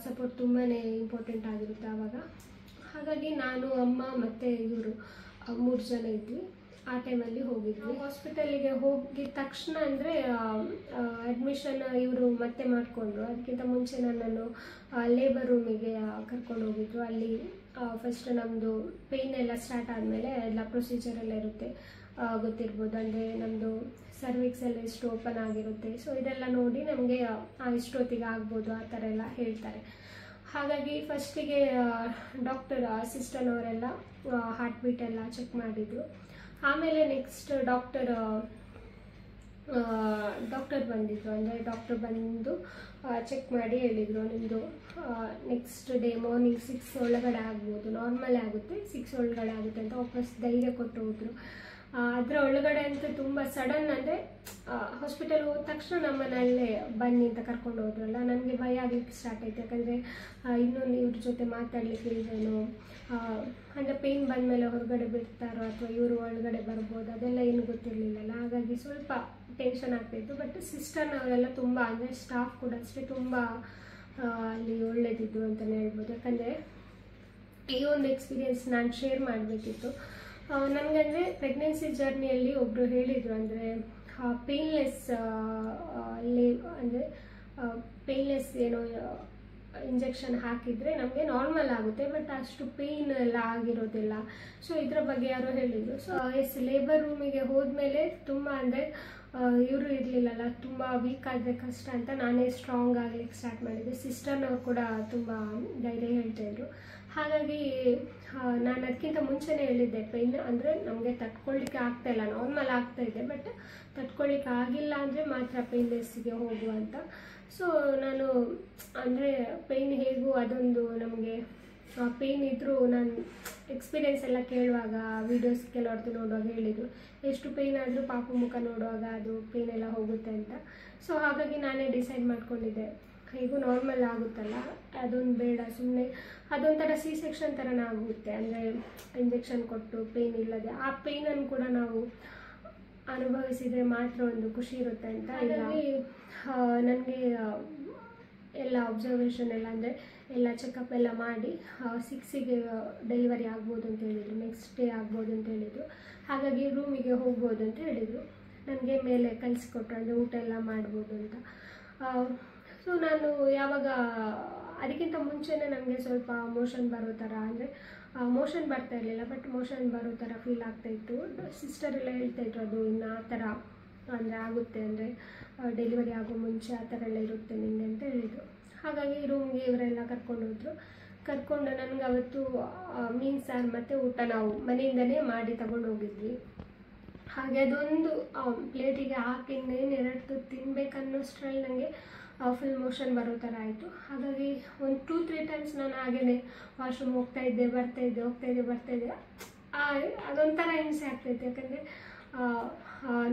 ಸಪೋರ್ಟ್ ತುಂಬಾ ಇಂಪಾರ್ಟೆಂಟ್ ಆಗಿರುತ್ತೆ ಆವಾಗ. ಹಾಗಾಗಿ ನಾನು, ಅಮ್ಮ ಮತ್ತು ಇವರು 3 ಜನ ಇದ್ವಿ. ಆ ಟೈಮಲ್ಲಿ ಹೋಗಿದ್ವಿ. ಹಾಸ್ಪಿಟಲಿಗೆ ಹೋಗಿದ ತಕ್ಷಣ ಅಂದರೆ ಅಡ್ಮಿಷನ್ ಇವರು ಮತ್ತೆ ಮಾಡಿಕೊಂಡ್ರು. ಅದಕ್ಕಿಂತ ಮುಂಚೆ ನನ್ನನ್ನು ಲೇಬರ್ ರೂಮಿಗೆ ಕರ್ಕೊಂಡು ಹೋಗಿದ್ರು. ಅಲ್ಲಿ ಫಸ್ಟ್ ನಮ್ಮದು ಪೇಯ್ನ್ ಎಲ್ಲ ಸ್ಟಾರ್ಟ್ ಆದಮೇಲೆ ಎಲ್ಲ ಪ್ರೊಸೀಜರ್ ಎಲ್ಲ ಇರುತ್ತೆ, ಗೊತ್ತಿರ್ಬೋದು. ಅಂದರೆ ನಮ್ಮದು ಸರ್ವಿಕ್ಸ್ ಎಲ್ಲ ಎಷ್ಟು ಓಪನ್ ಆಗಿರುತ್ತೆ, ಸೊ ಇದೆಲ್ಲ ನೋಡಿ ನಮಗೆ ಎಷ್ಟೊತ್ತಿಗೆ ಆಗ್ಬೋದು ಆ ಥರ ಎಲ್ಲ ಹೇಳ್ತಾರೆ. ಹಾಗಾಗಿ ಫಸ್ಟಿಗೆ ಡಾಕ್ಟರ್ ಅಸಿಸ್ಟೆಂಟ್ನವರೆಲ್ಲ ಹಾರ್ಟ್ ಬೀಟ್ ಎಲ್ಲ ಚೆಕ್ ಮಾಡಿದರು. ಆಮೇಲೆ ನೆಕ್ಸ್ಟ್ ಡಾಕ್ಟರ್ ಬಂದಿದ್ದರು. ಅಂದರೆ ಡಾಕ್ಟರ್ ಬಂದು ಚೆಕ್ ಮಾಡಿ ಹೇಳಿದರು, ನಿಮ್ಮದು ನೆಕ್ಸ್ಟ್ ಡೇ ಮಾರ್ನಿಂಗ್ 6 ಒಳಗಡೆ ಆಗ್ಬೋದು, ನಾರ್ಮಲ್ ಆಗುತ್ತೆ, 6 ಒಳಗಡೆ ಆಗುತ್ತೆ ಅಂತ ವಾಪಸ್ ಧೈರ್ಯ ಕೊಟ್ಟು ಹೋದರು. ಅದರ ಒಳಗಡೆ ಅಂತೂ ತುಂಬ ಸಡನ್, ಅಂದರೆ ಹಾಸ್ಪಿಟಲ್ ಹೋದ ತಕ್ಷಣ ನಮ್ಮನಲ್ಲೇ ಬನ್ನಿ ಅಂತ ಕರ್ಕೊಂಡು ಹೋದ್ರಲ್ಲ, ನನಗೆ ಭಯ ಆಗಲಿಕ್ಕೆ ಸ್ಟಾರ್ಟ್ ಆಯಿತು. ಯಾಕಂದರೆ ಇನ್ನೊಂದು ಇವ್ರ ಜೊತೆ ಮಾತಾಡಲಿಕ್ಕೆ ಇಲ್ವೇನೋ, ಅಂದರೆ ಪೇಯ್ನ್ ಬಂದಮೇಲೆ ಹೊರಗಡೆ ಬಿಡ್ತಾರೋ ಅಥವಾ ಇವರು ಒಳಗಡೆ ಬರ್ಬೋದು, ಅದೆಲ್ಲ ಏನು ಗೊತ್ತಿರಲಿಲ್ಲಲ್ಲ. ಹಾಗಾಗಿ ಸ್ವಲ್ಪ ಟೆನ್ಷನ್ ಆಗ್ತಾಯಿತ್ತು. ಬಟ್ ಸಿಸ್ಟರ್ನವರೆಲ್ಲ ತುಂಬ, ಅಂದರೆ ಸ್ಟಾಫ್ ಕೂಡ ಅಷ್ಟೇ ತುಂಬ ಅಲ್ಲಿ ಒಳ್ಳೆದಿದ್ದು ಅಂತಲೇ ಹೇಳ್ಬೋದು. ಯಾಕಂದರೆ ಈ ಒಂದು ಎಕ್ಸ್ಪೀರಿಯೆನ್ಸ್ ನಾನು ಶೇರ್ ಮಾಡಬೇಕಿತ್ತು. ನನಗಂದರೆ ಪ್ರೆಗ್ನೆನ್ಸಿ ಜರ್ನಿಯಲ್ಲಿ ಒಬ್ಬರು ಹೇಳಿದರು, ಅಂದರೆ ಪೇಯ್ನ್ಲೆಸ್ ಅಂದರೆ ಪೇಯ್ನ್ಲೆಸ್ ಏನೋ ಇಂಜೆಕ್ಷನ್ ಹಾಕಿದರೆ ನಮಗೆ ನಾರ್ಮಲ್ ಆಗುತ್ತೆ, ಬಟ್ ಅಷ್ಟು ಪೇಯ್ನ್ ಎಲ್ಲ ಆಗಿರೋದಿಲ್ಲ. ಸೊ ಇದರ ಬಗ್ಗೆ ಯಾರೋ ಹೇಳಿದರು. ಸೊ ಲೇಬರ್ ರೂಮಿಗೆ ಹೋದ್ಮೇಲೆ ತುಂಬ, ಅಂದರೆ ಇವರು ಇರಲಿಲ್ಲಲ್ಲ, ತುಂಬ ವೀಕ್ ಆದರೆ ಕಷ್ಟ ಅಂತ ನಾನೇ ಸ್ಟ್ರಾಂಗ್ ಆಗಲಿಕ್ಕೆ ಸ್ಟಾರ್ಟ್ ಮಾಡಿದ್ದೆ. ಸಿಸ್ಟರ್ನವ್ರು ಕೂಡ ತುಂಬ ಧೈರ್ಯ ಹೇಳ್ತಾಯಿದ್ರು. ಹಾಗಾಗಿ ನಾನು ಅದಕ್ಕಿಂತ ಮುಂಚೆನೇ ಹೇಳಿದ್ದೆ, ಪೇಯ್ನ್ ಅಂದರೆ ನಮಗೆ ತಡ್ಕೊಳ್ಳಿಕ್ಕೆ ಆಗ್ತಾಯಿಲ್ಲ, ನಾರ್ಮಲ್ ಆಗ್ತಾಯಿದೆ, ಬಟ್ ತಡ್ಕೊಳ್ಳಿಕ್ಕೆ ಆಗಿಲ್ಲ ಅಂದರೆ ಮಾತ್ರ ಪೇಯ್ನ್ಲೆಸ್ಸಿಗೆ ಹೋಗುವಂತ. ಸೊ ನಾನು ಅಂದರೆ ಪೇಯ್ನ್ ಹೇಗೂ ಅದೊಂದು ನಮಗೆ ಪೇಯ್ನ್ ಇದ್ದರೂ ನಾನು ಎಕ್ಸ್ಪೀರಿಯೆನ್ಸ್ ಎಲ್ಲ ಕೇಳುವಾಗ, ವೀಡಿಯೋಸ್ ಕೆಲವ್ರದ್ದು ನೋಡುವಾಗ ಹೇಳಿದರು, ಎಷ್ಟು ಪೇಯ್ನ್ ಆದರೂ ಪಾಪು ಮುಖ ನೋಡುವಾಗ ಅದು ಪೇಯ್ನ್ ಎಲ್ಲ ಹೋಗುತ್ತೆ ಅಂತ. ಸೊ ಹಾಗಾಗಿ ನಾನೇ ಡಿಸೈಡ್ ಮಾಡ್ಕೊಂಡಿದ್ದೆ, ಹೇಗೂ ನಾರ್ಮಲ್ ಆಗುತ್ತಲ್ಲ, ಅದೊಂದು ಬೇಡ, ಸುಮ್ಮನೆ ಅದೊಂಥರ ಸೆಕ್ಷನ್ ಥರನೇ ಆಗುತ್ತೆ. ಅಂದರೆ ಇಂಜೆಕ್ಷನ್ ಕೊಟ್ಟು ಪೇಯ್ನ್ ಇಲ್ಲದೆ ಆ ಪೇಯ್ನನ್ನು ಕೂಡ ನಾವು ಅನುಭವಿಸಿದರೆ ಮಾತ್ರ ಒಂದು ಖುಷಿ ಇರುತ್ತೆ ಅಂತ. ಹಾಗಾಗಿ ನನಗೆ ಎಲ್ಲ ಎಲ್ಲ ಅಬ್ಸರ್ವೇಷನ್ ಎಲ್ಲ ಅಂದರೆ ಎಲ್ಲ ಚೆಕಪ್ ಎಲ್ಲ ಮಾಡಿ 6ಗೆ ಡೆಲಿವರಿ ಆಗ್ಬೋದು ಅಂತ ಹೇಳಿದರು, ನೆಕ್ಸ್ಟ್ ಡೇ ಆಗ್ಬೋದು ಅಂತ ಹೇಳಿದರು. ಹಾಗಾಗಿ ರೂಮಿಗೆ ಹೋಗ್ಬೋದು ಅಂತ ಹೇಳಿದರು. ನನಗೆ ಮೇಲೆ ಕಲಿಸ್ಕೊಟ್ರು, ಅಂದರೆ ಊಟ ಎಲ್ಲ ಮಾಡ್ಬೋದು ಅಂತ. ಸೊ ನಾನು ಯಾವಾಗ ಅದಕ್ಕಿಂತ ಮುಂಚೆನೇ ನನಗೆ ಸ್ವಲ್ಪ ಮೋಷನ್ ಬರೋ ಥರ, ಅಂದರೆ ಮೋಷನ್ ಬರ್ತಾ ಇರಲಿಲ್ಲ, ಬಟ್ ಮೋಷನ್ ಬರೋ ಥರ ಫೀಲ್ ಆಗ್ತಾಯಿತ್ತು. ಸಿಸ್ಟರ್ ಎಲ್ಲ ಹೇಳ್ತಾಯಿದ್ರು ಅದು ಇನ್ನು ಆ ಥರ ಅಂದರೆ ಆಗುತ್ತೆ, ಅಂದರೆ ಡೆಲಿವರಿ ಆಗೋ ಮುಂಚೆ ಆ ಥರ ಎಲ್ಲ ಇರುತ್ತೆ ನಿಮಗೆ ಅಂತ ಹೇಳಿದರು. ಹಾಗಾಗಿ ರೂಮ್ಗೆ ಇವರೆಲ್ಲ ಕರ್ಕೊಂಡು ನನಗೆ ಅವತ್ತು ಮೀನು ಸಾರು ಮತ್ತು ಊಟ ನಾವು ಮನೆಯಿಂದನೇ ಮಾಡಿ ತಗೊಂಡು ಹೋಗಿದ್ವಿ. ಹಾಗೆ ಅದೊಂದು ಪ್ಲೇಟಿಗೆ ಹಾಕಿ ಇನ್ನೇನು 2 ತುತ್ತು ತಿನ್ಬೇಕನ್ನೋಷ್ಟರಲ್ಲಿ ನನಗೆ ಫುಲ್ ಮೋಷನ್ ಬರೋ ಥರ ಆಯಿತು. ಹಾಗಾಗಿ ಒಂದು 2-3 ಟೈಮ್ಸ್ ನಾನು ಹಾಗೇ ವಾಶ್ರೂಮ್ ಹೋಗ್ತಾಯಿದ್ದೆ ಬರ್ತಾಯಿದ್ದೆ. ಅದೊಂಥರ ಹಿಂಸೆ ಆಗ್ತಾಯಿತ್ತು. ಯಾಕಂದರೆ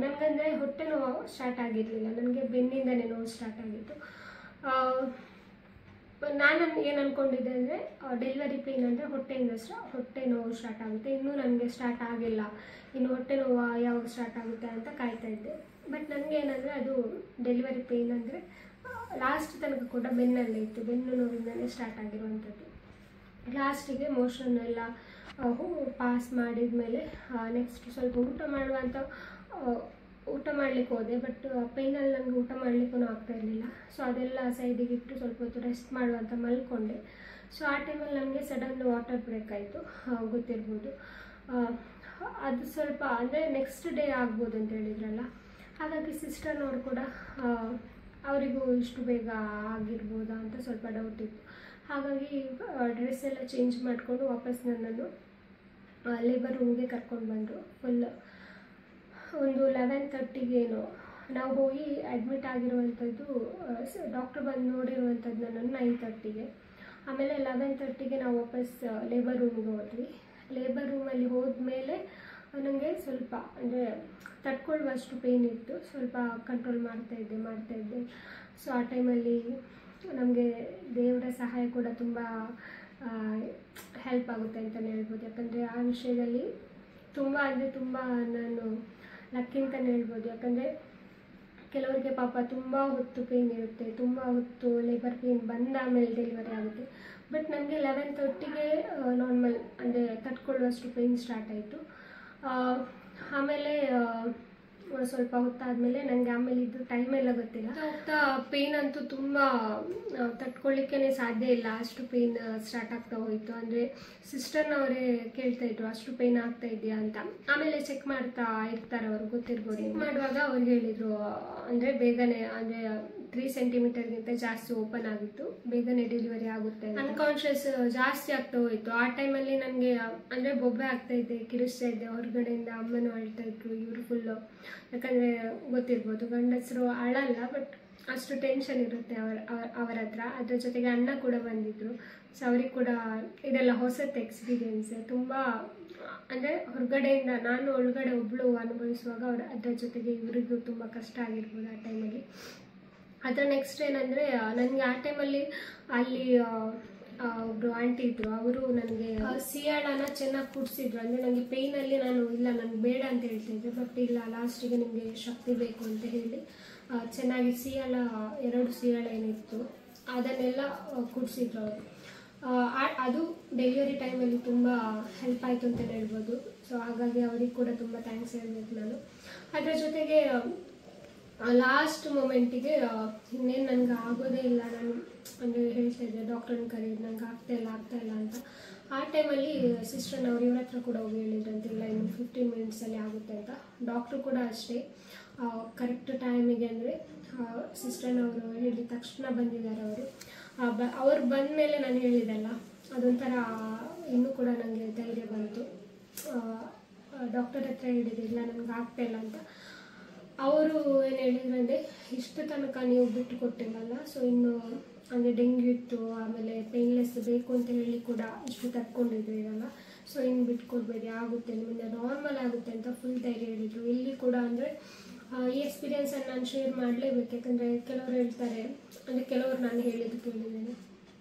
ನನಗಂದರೆ ಹೊಟ್ಟೆ ನೋವು ಸ್ಟಾರ್ಟ್ ಆಗಿರಲಿಲ್ಲ, ನನಗೆ ಬೆನ್ನಿಂದನೇ ನೋವು ಸ್ಟಾರ್ಟ್ ಆಗಿತ್ತು. ನಾನು ಏನು ಅಂದ್ಕೊಂಡಿದ್ದೆ ಅಂದರೆ ಡೆಲಿವರಿ ಪೇಯ್ನ್ ಅಂದರೆ ಹೊಟ್ಟೆ ನೋವು ಸ್ಟಾರ್ಟ್ ಆಗುತ್ತೆ, ಇನ್ನೂ ನನಗೆ ಸ್ಟಾರ್ಟ್ ಆಗಿಲ್ಲ, ಇನ್ನು ಹೊಟ್ಟೆ ನೋವು ಯಾವಾಗ ಸ್ಟಾರ್ಟ್ ಆಗುತ್ತೆ ಅಂತ ಕಾಯ್ತಾ ಇದ್ದೆ. ಬಟ್ ನನಗೆ ಏನಂದರೆ ಅದು ಡೆಲಿವರಿ ಪೇಯ್ನ್ ಅಂದರೆ ಲಾಸ್ಟ್ ತನಕ ಕೂಡ ಬೆನ್ನಲ್ಲೇ ಇತ್ತು, ಬೆನ್ನು ನೋವಿಂದಲೇ ಸ್ಟಾರ್ಟ್ ಆಗಿರುವಂಥದ್ದು. ಲಾಸ್ಟಿಗೆ ಮೋಷನ್ ಎಲ್ಲ ಪಾಸ್ ಮಾಡಿದ ಮೇಲೆ ನೆಕ್ಸ್ಟ್ ಸ್ವಲ್ಪ ಊಟ ಮಾಡಲಿಕ್ಕೆ ಹೋದೆ. ಬಟ್ ಪೇಯ್ನಲ್ಲಿ ನನಗೆ ಊಟ ಮಾಡಲಿಕ್ಕೂ ಆಗ್ತಾಯಿರಲಿಲ್ಲ. ಸೊ ಅದೆಲ್ಲ ಸೈಡಿಗೆ ಇಟ್ಟು ಸ್ವಲ್ಪ ಹೊತ್ತು ರೆಸ್ಟ್ ಮಾಡುವಂತ ಮಲ್ಕೊಂಡೆ. ಸೊ ಆ ಟೈಮಲ್ಲಿ ನನಗೆ ಸಡನ್ ವಾಟರ್ ಬ್ರೇಕ್ ಆಯಿತು, ಗೊತ್ತಿರ್ಬೋದು. ಅದು ಸ್ವಲ್ಪ ಅಂದರೆ ನೆಕ್ಸ್ಟ್ ಡೇ ಆಗ್ಬೋದು ಅಂತ ಹೇಳಿದ್ರಲ್ಲ, ಹಾಗಾಗಿ ಸಿಸ್ಟರ್ನವರು ಕೂಡ ಅವರಿಗೂ ಇಷ್ಟು ಬೇಗ ಆಗಿರ್ಬೋದಾ ಅಂತ ಸ್ವಲ್ಪ ಡೌಟ್ ಇತ್ತು. ಹಾಗಾಗಿ ಡ್ರೆಸ್ ಎಲ್ಲ ಚೇಂಜ್ ಮಾಡಿಕೊಂಡು ವಾಪಸ್ ನನ್ನನ್ನು ಲೇಬರ್ ರೂಮ್ಗೆ ಕರ್ಕೊಂಡು ಬಂದರು. ಫುಲ್ ಒಂದು 11:30ಗೇನೋ ನಾವು ಹೋಗಿ ಅಡ್ಮಿಟ್ ಆಗಿರುವಂಥದ್ದು. ಡಾಕ್ಟ್ರ್ ಬಂದು ನೋಡಿರುವಂಥದ್ದು ನನ್ನನ್ನು 9:30ಗೆ. ಆಮೇಲೆ 11:30ಗೆ ನಾವು ವಾಪಸ್ ಲೇಬರ್ ರೂಮ್ಗೆ ಹೋದ್ವಿ. ಲೇಬರ್ ರೂಮಲ್ಲಿ ಹೋದ್ಮೇಲೆ ನನಗೆ ಸ್ವಲ್ಪ ಅಂದರೆ ತಡ್ಕೊಳ್ಳುವಷ್ಟು ಪೇಯ್ನ್ ಇತ್ತು, ಸ್ವಲ್ಪ ಕಂಟ್ರೋಲ್ ಮಾಡ್ತಾಯಿದ್ದೆ. ಸೊ ಆ ಟೈಮಲ್ಲಿ ನಮಗೆ ದೇವರ ಸಹಾಯ ಕೂಡ ತುಂಬ ಹೆಲ್ಪ್ ಆಗುತ್ತೆ ಅಂತಲೇ ಹೇಳ್ಬೋದು. ಯಾಕಂದರೆ ಆ ವಿಷಯದಲ್ಲಿ ತುಂಬ ನಾನು ಲಕ್ಕಿ ಅಂತಲೇ ಹೇಳ್ಬೋದು. ಯಾಕಂದರೆ ಕೆಲವರಿಗೆ ಪಾಪ ತುಂಬ ಹೊತ್ತು ಪೇಯ್ನ್ ಇರುತ್ತೆ, ತುಂಬ ಹೊತ್ತು ಲೇಬರ್ ಪೇಯ್ನ್ ಬಂದಾದಮೇಲೆ ಡೆಲಿವರಿ ಆಗುತ್ತೆ. ಬಟ್ ನನಗೆ 11:30ಗೆ ನಾರ್ಮಲ್ ಅಂದರೆ ತಡ್ಕೊಳ್ಳುವಷ್ಟು ಪೇಯ್ನ್ ಸ್ಟಾರ್ಟ್ ಆಯಿತು. ಆಮೇಲೆ ಸ್ವಲ್ಪ ಹೊತ್ತಾದಮೇಲೆ ನನಗೆ ಆಮೇಲೆ ಇದು ಟೈಮೆಲ್ಲ ಗೊತ್ತಿಲ್ಲ. ಹೋಗ್ತಾ ಪೇಯ್ನ್ ಅಂತೂ ತುಂಬ ತಡ್ಕೊಳ್ಳಿಕ್ಕೇ ಸಾಧ್ಯ ಇಲ್ಲ, ಅಷ್ಟು ಪೇಯ್ನ್ ಸ್ಟಾರ್ಟ್ ಆಗ್ತಾ ಹೋಯಿತು. ಅಂದರೆ ಸಿಸ್ಟರ್ನವರೇ ಕೇಳ್ತಾಯಿದ್ರು ಅಷ್ಟು ಪೇಯ್ನ್ ಆಗ್ತಾ ಇದೆಯಾ ಅಂತ. ಆಮೇಲೆ ಚೆಕ್ ಮಾಡ್ತಾ ಇರ್ತಾರೆ, ಅವ್ರಿಗೆ ಗೊತ್ತಿರ್ಬೋದು. ಚೆಕ್ ಮಾಡುವಾಗ ಅವ್ರು ಹೇಳಿದರು ಅಂದರೆ ಬೇಗನೆ, ಅಂದರೆ 3 ಸೆಂಟಿಮೀಟರ್ಗಿಂತ ಜಾಸ್ತಿ ಓಪನ್ ಆಗಿತ್ತು, ಬೇಗನೆ ಡೆಲಿವರಿ ಆಗುತ್ತೆ. ಅನ್ಕಾನ್ಷಿಯಸ್ ಜಾಸ್ತಿ ಆಗ್ತಾ ಹೋಯಿತು. ಆ ಟೈಮಲ್ಲಿ ನನಗೆ ಅಂದರೆ ಬೊಬ್ಬೆ ಆಗ್ತಾಯಿದ್ದೆ, ಕಿರಿಸ್ತಾ ಇದ್ದೆ. ಹೊರಗಡೆಯಿಂದ ಅಮ್ಮನೂ ಅಳ್ತಾ ಇದ್ರು, ಇವರು ಫುಲ್ಲು. ಯಾಕಂದರೆ ಗೊತ್ತಿರ್ಬೋದು ಗಂಡಸರು ಅಳಲ್ಲ, ಬಟ್ ಅಷ್ಟು ಟೆನ್ಷನ್ ಇರುತ್ತೆ ಅವರ ಹತ್ರ. ಅದ್ರ ಜೊತೆಗೆ ಅಣ್ಣ ಕೂಡ ಬಂದಿದ್ದರು. ಸೊ ಅವ್ರಿಗೆ ಕೂಡ ಇದೆಲ್ಲ ಹೊಸತ್ತು ಎಕ್ಸ್ಪೀರಿಯೆನ್ಸ್. ತುಂಬ ಅಂದರೆ ಹೊರಗಡೆಯಿಂದ ನಾನು ಒಳಗಡೆ ಒಬ್ಬಳು ಅನುಭವಿಸುವಾಗ ಅದ್ರ ಜೊತೆಗೆ ಇವರಿಗೂ ತುಂಬ ಕಷ್ಟ ಆಗಿರ್ಬೋದು ಆ ಟೈಮಲ್ಲಿ. ಅದರ ನೆಕ್ಸ್ಟ್ ಏನಂದರೆ ನನಗೆ ಆ ಟೈಮಲ್ಲಿ ಅಲ್ಲಿ ಒಬ್ಬರು ಆಂಟಿ ಇದ್ದರು, ಅವರು ನನಗೆ ಸಿಯಾಳನ ಚೆನ್ನಾಗಿ ಕುಡಿಸಿದ್ರು. ಅಂದರೆ ನನಗೆ ಪೇಯ್ನಲ್ಲಿ ನನಗೆ ಬೇಡ ಅಂತ ಹೇಳ್ತಾಯಿದ್ದೆ. ಬಟ್ ಇಲ್ಲ, ಲಾಸ್ಟಿಗೆ ನಿಮಗೆ ಶಕ್ತಿ ಬೇಕು ಅಂತ ಹೇಳಿ ಚೆನ್ನಾಗಿ 2 ಸಿಯಾಳ ಏನಿತ್ತು ಅದನ್ನೆಲ್ಲ ಕುಡಿಸಿದ್ರು ಅವರು. ಅದು ಡೆಲಿವರಿ ಟೈಮಲ್ಲಿ ತುಂಬ ಹೆಲ್ಪ್ ಆಯಿತು ಅಂತಲೇ ಹೇಳ್ಬೋದು. ಸೊ ಹಾಗಾಗಿ ಅವ್ರಿಗೆ ಕೂಡ ತುಂಬ ಥ್ಯಾಂಕ್ಸ್ ಹೇಳಬೇಕು ನಾನು. ಅದರ ಜೊತೆಗೆ ಲಾಸ್ಟ್ ಮೊಮೆಂಟಿಗೆ ಇನ್ನೇನು ನನಗೆ ಆಗೋದೇ ಇಲ್ಲ, ನಾನು ಅಂದರೆ ಹೇಳ್ತಾ ಇದ್ದೆ ಡಾಕ್ಟ್ರನ್ನ ಕರೀದು ನನಗೆ ಆಗ್ತಾ ಇಲ್ಲ ಅಂತ. ಆ ಟೈಮಲ್ಲಿ ಸಿಸ್ಟರ್ನವ್ರು ಇವ್ರ ಹತ್ರ ಕೂಡ ಹೋಗಿ ಹೇಳಿದ್ರಂತಿಲ್ಲ, ಇನ್ನು 15 ಮಿನಿಟ್ಸಲ್ಲಿ ಆಗುತ್ತೆ ಅಂತ. ಡಾಕ್ಟ್ರು ಕೂಡ ಅಷ್ಟೇ ಕರೆಕ್ಟ್ ಟೈಮಿಗೆ, ಅಂದರೆ ಸಿಸ್ಟರ್ನವರು ಹೇಳಿದ ತಕ್ಷಣ ಬಂದಿದ್ದಾರೆ ಅವರು. ಅವ್ರು ಬಂದ ಮೇಲೆ ನಾನು ಹೇಳಿದೆಲ್ಲ, ಅದೊಂಥರ ಇನ್ನೂ ಕೂಡ ನನಗೆ ಧೈರ್ಯ ಬಂತು. ಡಾಕ್ಟರ್ ಹತ್ರ ಹೇಳಿದೆ ಇಲ್ಲ ನನಗೆ ಆಗ್ತಾಯಿಲ್ಲ ಅಂತ. ಅವರು ಏನು ಹೇಳಿದ್ರಂದರೆ ಇಷ್ಟು ತನಕ ನೀವು ಬಿಟ್ಟು ಕೊಟ್ಟಿಲ್ಲಲ್ಲ, ಸೊ ಇನ್ನು ಅಂದರೆ ಡೆಂಗ್ಯೂ ಇತ್ತು, ಆಮೇಲೆ ಪೇನ್ಲೆಸ್ ಬೇಕು ಅಂತ ಹೇಳಿ ಕೂಡ ಇಷ್ಟು ತಕ್ಕೊಂಡಿದ್ರಲ್ಲ, ಸೊ ಇನ್ನು ಬಿಟ್ಕೊಡ್ಬೇಡಿ, ಆಗುತ್ತೆ, ನಿಮ್ಮಿಂದ ನಾರ್ಮಲ್ ಆಗುತ್ತೆ ಅಂತ ಫುಲ್ ಧೈರ್ಯ ಹೇಳಿದರು. ಇಲ್ಲಿ ಕೂಡ ಅಂದರೆ ಈ ಎಕ್ಸ್ಪೀರಿಯೆನ್ಸನ್ನು ನಾನು ಶೇರ್ ಮಾಡಲೇಬೇಕು. ಯಾಕಂದರೆ ಕೆಲವರು ಹೇಳ್ತಾರೆ, ಅಂದರೆ ಕೆಲವರು ನಾನು ಕೇಳಿದ್ದೇನೆ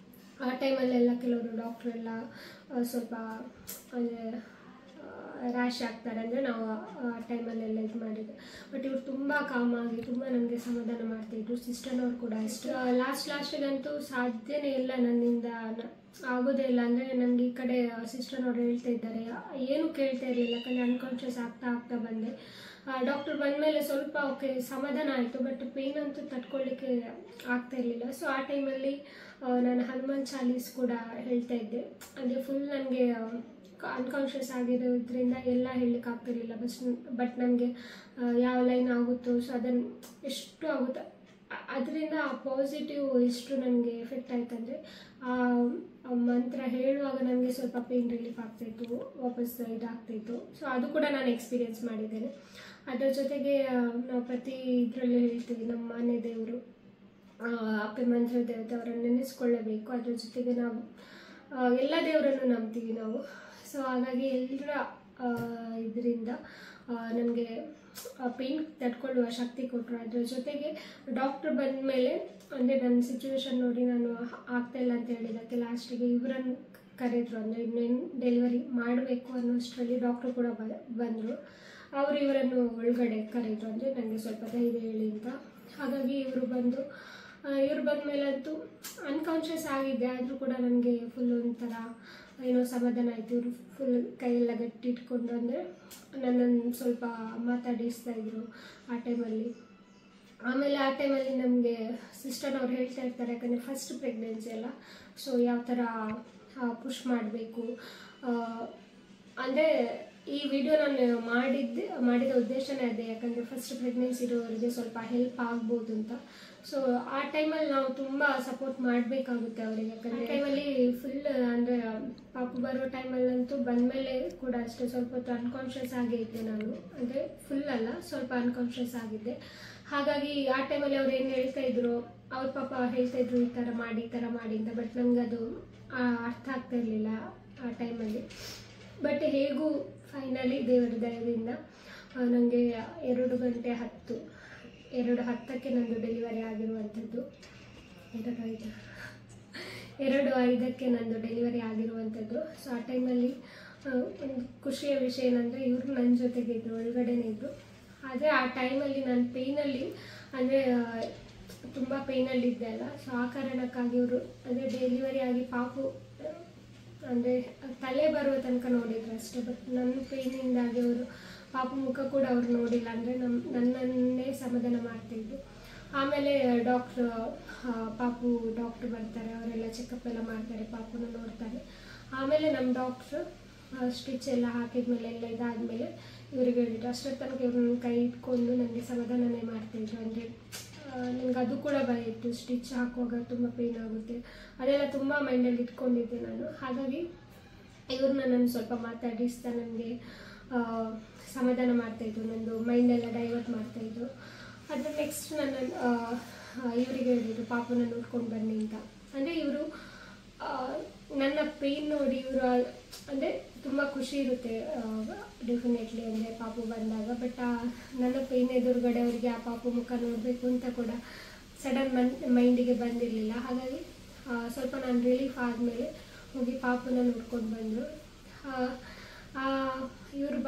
ಆ ಟೈಮಲ್ಲೆಲ್ಲ ಕೆಲವರು ಡಾಕ್ಟ್ರೆಲ್ಲ ಸ್ವಲ್ಪ ಅಂದರೆ ರ್ಯಾಶ್ ಆಗ್ತಾರೆ, ಅಂದರೆ ನಾವು ಆ ಟೈಮಲ್ಲೆಲ್ಲ ಇದು ಮಾಡಿದ್ದೆ. ಬಟ್ ಇವ್ರು ತುಂಬ ಕಾಮಾಗಿ ತುಂಬ ನನಗೆ ಸಮಾಧಾನ ಮಾಡ್ತಾಯಿದ್ರು. ಸಿಸ್ಟರ್ನವ್ರು ಕೂಡ ಅಷ್ಟು ಲಾಸ್ಟಿಗಂತೂ ಸಾಧ್ಯನೇ ಇಲ್ಲ, ನನ್ನಿಂದ ಆಗೋದೇ ಇಲ್ಲ. ಅಂದರೆ ನನಗೆ ಈ ಕಡೆ ಸಿಸ್ಟರ್ನವ್ರು ಹೇಳ್ತಾ ಇದ್ದಾರೆ, ಏನೂ ಕೇಳ್ತಾ ಇರಲಿಲ್ಲ, ಯಾಕಂದರೆ ಅನ್ಕಾನ್ಷಿಯಸ್ ಆಗ್ತಾ ಬಂದೆ. ಡಾಕ್ಟರ್ ಬಂದಮೇಲೆ ಸ್ವಲ್ಪ ಓಕೆ ಸಮಾಧಾನ ಆಯಿತು, ಬಟ್ ಪೇಯ್ನ್ ಅಂತೂ ತಡ್ಕೊಳ್ಳಿಕ್ಕೆ ಆಗ್ತಾ ಇರಲಿಲ್ಲ. ಸೊ ಆ ಟೈಮಲ್ಲಿ ನಾನು ಹನುಮಾನ್ ಚಾಲೀಸ್ ಕೂಡ ಹೇಳ್ತಾ ಇದ್ದೆ. ಅಂದರೆ ಫುಲ್ ನನಗೆ ಅನ್ಕಾನ್ಷಿಯಸ್ ಆಗಿರೋದ್ರಿಂದ ಎಲ್ಲ ಹೇಳಲಿಕ್ಕೆ ಆಗ್ತಿರ್ಲಿಲ್ಲ. ಬಟ್ ನನಗೆ ಯಾವ ಲೈನ್ ಆಗುತ್ತೋ, ಸೊ ಅದನ್ನು ಎಷ್ಟು ಆಗುತ್ತೋ ಅದರಿಂದ ಆ ಪಾಸಿಟಿವ್ ಎಷ್ಟು ನನಗೆ ಎಫೆಕ್ಟ್ ಆಯ್ತಂದರೆ ಆ ಮಂತ್ರ ಹೇಳುವಾಗ ನನಗೆ ಸ್ವಲ್ಪ ಪೇಯ್ನ್ ರಿಲೀಫ್ ಆಗ್ತಾಯಿತ್ತು, ವಾಪಸ್ ಇದಾಗ್ತಾಯಿತ್ತು. ಸೊ ಅದು ಕೂಡ ನಾನು ಎಕ್ಸ್ಪೀರಿಯೆನ್ಸ್ ಮಾಡಿದ್ದೇನೆ. ಅದರ ಜೊತೆಗೆ ನಾವು ಪ್ರತಿ ಇದರಲ್ಲೂ ಹೇಳ್ತೀವಿ, ನಮ್ಮ ಮನೆ ದೇವರು ಅಪ್ಪೆ ಮಂತ್ರ ದೇವತೆ ಅವರನ್ನು ನೆನೆಸ್ಕೊಳ್ಳಬೇಕು. ಅದರ ಜೊತೆಗೆ ನಾವು ಎಲ್ಲ ದೇವರನ್ನು ನಂಬ್ತೀವಿ ನಾವು. ಸೊ ಹಾಗಾಗಿ ಎಲ್ಲರ ಇದರಿಂದ ನನಗೆ ಪೇಯ್ನ್ ತಡ್ಕೊಳ್ಳುವ ಶಕ್ತಿ ಕೊಟ್ಟರು. ಅದರ ಜೊತೆಗೆ ಡಾಕ್ಟ್ರ್ ಬಂದ ಮೇಲೆ ಅಂದರೆ ನನ್ನ ಸಿಚುವೇಶನ್ ನೋಡಿ ನಾನು ಆಗ್ತಾಯಿಲ್ಲ ಅಂತ ಹೇಳಿದ್ದಕ್ಕೆ ಲಾಸ್ಟಿಗೆ ಇವರನ್ನು ಕರೆದ್ರು. ಅಂದರೆ ಇನ್ನೇನು ಡೆಲಿವರಿ ಮಾಡಬೇಕು ಅನ್ನೋಷ್ಟರಲ್ಲಿ ಡಾಕ್ಟ್ರು ಕೂಡ ಬಂದರು. ಅವರು ಇವರನ್ನು ಒಳಗಡೆ ಕರೆದ್ರು, ಅಂದರೆ ನನಗೆ ಸ್ವಲ್ಪ ಧೈರ್ಯ ಹೇಳಿ ಅಂತ. ಹಾಗಾಗಿ ಇವರು ಬಂದ ಮೇಲಂತೂ ಅನ್ಕಾನ್ಷಿಯಸ್ ಆಗಿದ್ದೆ, ಆದರೂ ಕೂಡ ನನಗೆ ಫುಲ್ ಒಂಥರ ಏನೋ ಸಮಾಧಾನ ಆಯಿತು. ಇವರು ಫುಲ್ ಕೈಯೆಲ್ಲ ಗಟ್ಟಿ ಇಟ್ಕೊಂಡು ಅಂದರೆ ನನ್ನನ್ನು ಸ್ವಲ್ಪ ಮಾತಾಡಿಸ್ತಾ ಇದ್ರು ಆ ಟೈಮಲ್ಲಿ. ಆಮೇಲೆ ಆ ಟೈಮಲ್ಲಿ ನಮಗೆ ಸಿಸ್ಟರ್ನವ್ರು ಹೇಳ್ತಾ ಇರ್ತಾರೆ, ಯಾಕಂದರೆ ಫಸ್ಟ್ ಪ್ರೆಗ್ನೆನ್ಸಿ ಅಲ್ಲ, ಸೊ ಯಾವ ಥರ ಪುಷ್ ಮಾಡಬೇಕು. ಅಂದರೆ ಈ ವಿಡಿಯೋ ನಾನು ಮಾಡಿದ ಉದ್ದೇಶನೇ ಅದೇ, ಯಾಕಂದರೆ ಫಸ್ಟ್ ಪ್ರೆಗ್ನೆನ್ಸಿ ಇರೋರಿಗೆ ಸ್ವಲ್ಪ ಹೆಲ್ಪ್ ಆಗ್ಬೋದು ಅಂತ. ಸೊ ಆ ಟೈಮಲ್ಲಿ ನಾವು ತುಂಬ ಸಪೋರ್ಟ್ ಮಾಡಬೇಕಾಗುತ್ತೆ ಅವರಿಗೆ, ಯಾಕಂದರೆ ಟೈಮಲ್ಲಿ ಫುಲ್ ಅಂದರೆ ಪಾಪು ಬರೋ ಟೈಮಲ್ಲಂತೂ ಬಂದಮೇಲೆ ಕೂಡ ಅಷ್ಟೇ ಸ್ವಲ್ಪ ಹೊತ್ತು ಅನ್ಕಾನ್ಷಿಯಸ್ ಆಗೇ ಇದ್ದೆ ನಾನು. ಅಂದರೆ ಫುಲ್ ಅಲ್ಲ, ಸ್ವಲ್ಪ ಅನ್ಕಾನ್ಷಿಯಸ್ ಆಗಿದ್ದೆ. ಹಾಗಾಗಿ ಆ ಟೈಮಲ್ಲಿ ಅವ್ರು ಏನು ಹೇಳ್ತಾಯಿದ್ರು, ಅವ್ರ ಪಾಪ ಹೇಳ್ತಾಯಿದ್ರು ಈ ಥರ ಮಾಡಿ ಅಂತ. ಬಟ್ ನನಗೆ ಅದು ಅರ್ಥ ಆಗ್ತಾ ಇರಲಿಲ್ಲ ಆ ಟೈಮಲ್ಲಿ. ಬಟ್ ಹೇಗೂ ಫೈನಲಿ ದೇವರ ದಯದಿಂದ ನನಗೆ 2:10ಕ್ಕೆ ನಂದು ಡೆಲಿವರಿ ಆಗಿರುವಂಥದ್ದು. 2:05ಕ್ಕೆ ನಂದು ಡೆಲಿವರಿ ಆಗಿರುವಂಥದ್ದು. ಸೊ ಆ ಟೈಮಲ್ಲಿ ಒಂದು ಖುಷಿಯ ವಿಷಯ ಏನಂದರೆ ಇವರು ನನ್ನ ಜೊತೆಗೆ ಇದ್ದರು, ಒಳಗಡೆನೇ ಇದ್ದರು. ಆದರೆ ಆ ಟೈಮಲ್ಲಿ ನಾನು ಪೇಯ್ನಲ್ಲಿ ಅಂದರೆ ತುಂಬ ಪೇಯ್ನಲ್ಲಿದ್ದೆ ಅಲ್ಲ, ಸೊ ಆ ಕಾರಣಕ್ಕಾಗಿ ಇವರು ಅಂದರೆ ಡೆಲಿವರಿ ಆಗಿ ಪಾಪು ಅಂದರೆ ತಲೆ ಬರುವ ತನಕ ನೋಡಿದ್ರು ಅಷ್ಟೇ. ಬಟ್ ನನ್ನ ಪೇಯ್ನಿಂದಾಗಿ ಅವರು ಪಾಪು ಮುಖ ಕೂಡ ಅವ್ರು ನೋಡಿಲ್ಲ, ಅಂದರೆ ನನ್ನನ್ನೇ ಸಮಾಧಾನ ಮಾಡ್ತಾಯಿದ್ರು. ಆಮೇಲೆ ಪಾಪು ಡಾಕ್ಟ್ರು ಬರ್ತಾರೆ, ಅವರೆಲ್ಲ ಚೆಕಪ್ ಎಲ್ಲ ಮಾಡ್ತಾರೆ, ಪಾಪುನ ನೋಡ್ತಾರೆ. ಆಮೇಲೆ ನಮ್ಮ ಡಾಕ್ಟ್ರು ಸ್ಟಿಚ್ ಎಲ್ಲ ಹಾಕಿದ್ಮೇಲೆ ಎಲ್ಲ ಇದಾದಮೇಲೆ ಇವ್ರಿಗೆ ಹೇಳಿದ್ರು. ಅಷ್ಟರ ತನಕ ಇವ್ರನ್ನ ಕೈ ಇಟ್ಕೊಂಡು ನನಗೆ ಸಮಾಧಾನನೇ ಮಾಡ್ತಾಯಿದ್ರು. ಅಂದರೆ ನನಗೆ ಅದು ಕೂಡ ಭಯ ಇತ್ತು, ಸ್ಟಿಚ್ ಹಾಕುವಾಗ ತುಂಬ ಪೇಯ್ನ್ ಆಗುತ್ತೆ, ಅದೆಲ್ಲ ತುಂಬ ಮೈಂಡಲ್ಲಿ ಇಟ್ಕೊಂಡಿದ್ದೆ ನಾನು. ಹಾಗಾಗಿ ಇವ್ರು ನನ್ನನ್ನು ಸ್ವಲ್ಪ ಮಾತಾಡಿಸ್ತಾ ನನಗೆ ಸಮಾಧಾನ ಮಾಡ್ತಾಯಿದ್ರು, ನಂದು ಮೈಂಡೆಲ್ಲ ಡೈವರ್ಟ್ ಮಾಡ್ತಾಯಿದ್ರು. ಅದ್ರ ನೆಕ್ಸ್ಟ್ ಇವರಿಗೆ ಹೇಳಿದ್ರು ಪಾಪುನ ನೋಡ್ಕೊಂಡು ಬನ್ನಿ ಅಂತ. ಅಂದರೆ ಇವರು ನನ್ನ ಪೇಯ್ನ್ ನೋಡಿ ಇವರು ಅಂದರೆ ತುಂಬ ಖುಷಿ ಇರುತ್ತೆ ಡೆಫಿನೆಟ್ಲಿ ಅಂದರೆ ಪಾಪು ಬಂದಾಗ. ಬಟ್ ನನ್ನ ಪೇಯ್ನ್ ಎದುರುಗಡೆ ಅವರಿಗೆ ಆ ಪಾಪು ಮುಖ ನೋಡಬೇಕು ಅಂತ ಕೂಡ ಸಡನ್ ಮೈಂಡಿಗೆ ಬಂದಿರಲಿಲ್ಲ. ಹಾಗಾಗಿ ಸ್ವಲ್ಪ ನಾನು ರಿಲೀಫ್ ಆದಮೇಲೆ ಹೋಗಿ ಪಾಪುನ ನೋಡ್ಕೊಂಡು ಬಂದರು. ಇವರು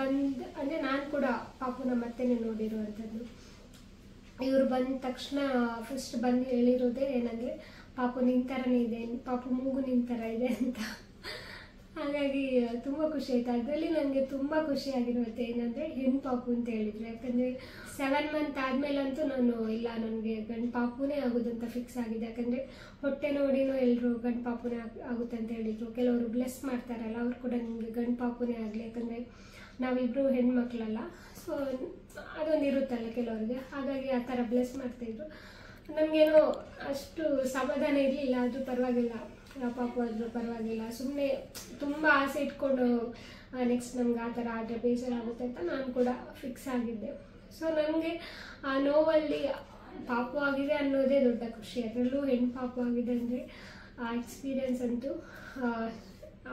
ಅಂದರೆ ನಾನು ಕೂಡ ಪಾಪುನ ಮತ್ತೇನೆ ನೋಡಿರುವಂಥದ್ದು. ಇವರು ಬಂದ ತಕ್ಷಣ ಫಸ್ಟ್ ಬಂದು ಹೇಳಿರೋದೇ ಏನಂದರೆ ಪಾಪು ನಿಂತರನೇ ಇದೆ, ಪಾಪು ಮೂಗು ನಿಂತರ ಇದೆ ಅಂತ. ಹಾಗಾಗಿ ತುಂಬ ಖುಷಿ ಆಯಿತು. ಅದರಲ್ಲಿ ನನಗೆ ತುಂಬ ಖುಷಿಯಾಗಿರುತ್ತೆ ಏನಂದರೆ ಹೆಣ್ಣು ಪಾಪು ಅಂತ ಹೇಳಿದರು. ಯಾಕಂದರೆ 7 ಮಂತ್ ಆದಮೇಲಂತೂ ನಾನು ಇಲ್ಲ ನನಗೆ ಗಂಡು ಪಾಪುನೇ ಆಗೋದಂತ ಫಿಕ್ಸ್ ಆಗಿದೆ. ಯಾಕಂದರೆ ಹೊಟ್ಟೆ ನೋಡಿನೂ ಎಲ್ಲರೂ ಗಂಡು ಪಾಪುನೇ ಆಗುತ್ತೆ ಅಂತ ಹೇಳಿದರು. ಕೆಲವರು ಬ್ಲೆಸ್ ಮಾಡ್ತಾರಲ್ಲ, ಅವ್ರು ಕೂಡ ನಿಮಗೆ ಗಂಡು ಪಾಪುನೇ ಆಗಲಿ, ಯಾಕಂದರೆ ನಾವಿಬ್ಬರು ಹೆಣ್ಮಕ್ಳಲ್ಲ, ಸೊ ಅದೊಂದು ಇರುತ್ತಲ್ಲ ಕೆಲವರಿಗೆ. ಹಾಗಾಗಿ ಆ ಥರ ಬ್ಲೆಸ್ ಮಾಡ್ತಾಯಿದ್ರು. ನನಗೇನೋ ಅಷ್ಟು ಸಮಾಧಾನ ಇರಲಿಲ್ಲ, ಆದರೂ ಪರವಾಗಿಲ್ಲ, ಪಾಪು ಆದರೂ ಪರವಾಗಿಲ್ಲ, ಸುಮ್ಮನೆ ತುಂಬ ಆಸೆ ಇಟ್ಕೊಂಡು ನೆಕ್ಸ್ಟ್ ನಮ್ಗೆ ಆ ಥರ ಆದರೆ ಬೇಜಾರಾಗುತ್ತೆ ಅಂತ ನಾನು ಕೂಡ ಫಿಕ್ಸ್ ಆಗಿದ್ದೆ. ಸೊ ನನಗೆ ಆ ನೋವಲ್ಲಿ ಪಾಪು ಆಗಿದೆ ಅನ್ನೋದೇ ದೊಡ್ಡ ಖುಷಿ. ಅದರಲ್ಲೂ ಹೆಣ್ಣು ಪಾಪು ಆಗಿದೆ ಅಂದರೆ ಆ ಎಕ್ಸ್ಪೀರಿಯೆನ್ಸ್ ಅಂತೂ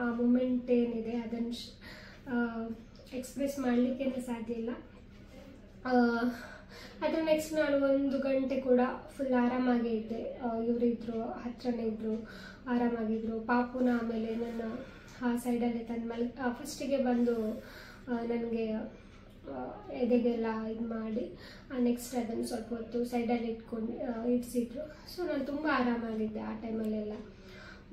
ಆ ಮೂಮೆಂಟ್ ಏನಿದೆ ಅದನ್ನು ಎಕ್ಸ್ಪ್ರೆಸ್ ಮಾಡಲಿಕ್ಕೇ ಸಾಧ್ಯ ಇಲ್ಲ. ಅದರ ನೆಕ್ಸ್ಟ್ ನಾನು 1 ಗಂಟೆ ಕೂಡ ಫುಲ್ ಆರಾಮಾಗೇ ಇದ್ದೆ. ಇವರಿದ್ದರು, ಹತ್ರನೇ ಇದ್ದರು, ಆರಾಮಾಗಿದ್ದರು. ಪಾಪುನ ಆಮೇಲೆ ನನ್ನ ಆ ಸೈಡಲ್ಲೇ ತಂದು ಫಸ್ಟಿಗೆ ಬಂದು ನನಗೆ ಎದೆಗೆಲ್ಲ ಇದು ಮಾಡಿ ನೆಕ್ಸ್ಟ್ ಅದನ್ನು ಸ್ವಲ್ಪ ಹೊತ್ತು ಸೈಡಲ್ಲಿ ಇಡಿಸಿದ್ರು. ಸೊ ನಾನು ತುಂಬ ಆರಾಮಾಗಿದ್ದೆ ಆ ಟೈಮಲ್ಲೆಲ್ಲ.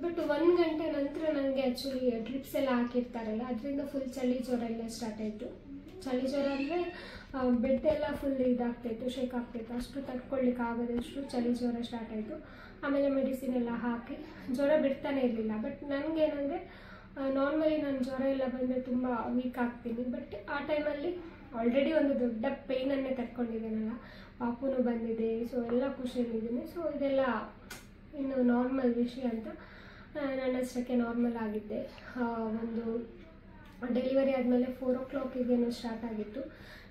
ಬಟ್ 1 ಗಂಟೆ ನಂತರ ನನಗೆ ಆ್ಯಕ್ಚುಲಿ ಡ್ರಿಪ್ಸ್ ಎಲ್ಲ ಹಾಕಿರ್ತಾರಲ್ಲ, ಅದರಿಂದ ಫುಲ್ ಚಳಿ ಜ್ವರ ಎಲ್ಲ ಸ್ಟಾರ್ಟ್ ಆಯಿತು. ಚಳಿ ಜ್ವರ ಅಂದರೆ ಬೆಡ್ ಎಲ್ಲ ಫುಲ್ ಇದಾಗ್ತಾಯಿತ್ತು, ಶೇಕ್ ಆಗ್ತಾಯಿತ್ತು, ಅಷ್ಟು ತಡ್ಕೊಳ್ಳಿಕ್ಕೆ ಆಗದಷ್ಟು ಚಳಿ ಜ್ವರ ಸ್ಟಾರ್ಟ್ ಆಯಿತು. ಆಮೇಲೆ ಮೆಡಿಸಿನ್ ಎಲ್ಲ ಹಾಕಿ ಜ್ವರ ಬಿಡ್ತಾನೆ ಇರಲಿಲ್ಲ. ಬಟ್ ನನಗೇನಂದರೆ ನಾರ್ಮಲಿ ನಾನು ಜ್ವರ ಎಲ್ಲ ಬಂದರೆ ತುಂಬ ವೀಕ್ ಆಗ್ತೀನಿ. ಬಟ್ ಆ ಟೈಮಲ್ಲಿ ಆಲ್ರೆಡಿ ಒಂದು ದೊಡ್ಡ ಪೇಯ್ನನ್ನೇ ತಡ್ಕೊಂಡಿದ್ದೇನಲ್ಲ, ಪಾಪುನೂ ಬಂದಿದೆ, ಸೊ ಎಲ್ಲ ಖುಷಿಯಲ್ಲಿದ್ದೀನಿ. ಸೊ ಇದೆಲ್ಲ ಇನ್ನು ನಾರ್ಮಲ್ ವಿಷಯ ಅಂತ ನನ್ನಷ್ಟಕ್ಕೆ ನಾರ್ಮಲ್ ಆಗಿದ್ದೆ. ಒಂದು ಡೆಲಿವರಿ ಆದಮೇಲೆ 4 o'clock ಸ್ಟಾರ್ಟ್ ಆಗಿತ್ತು.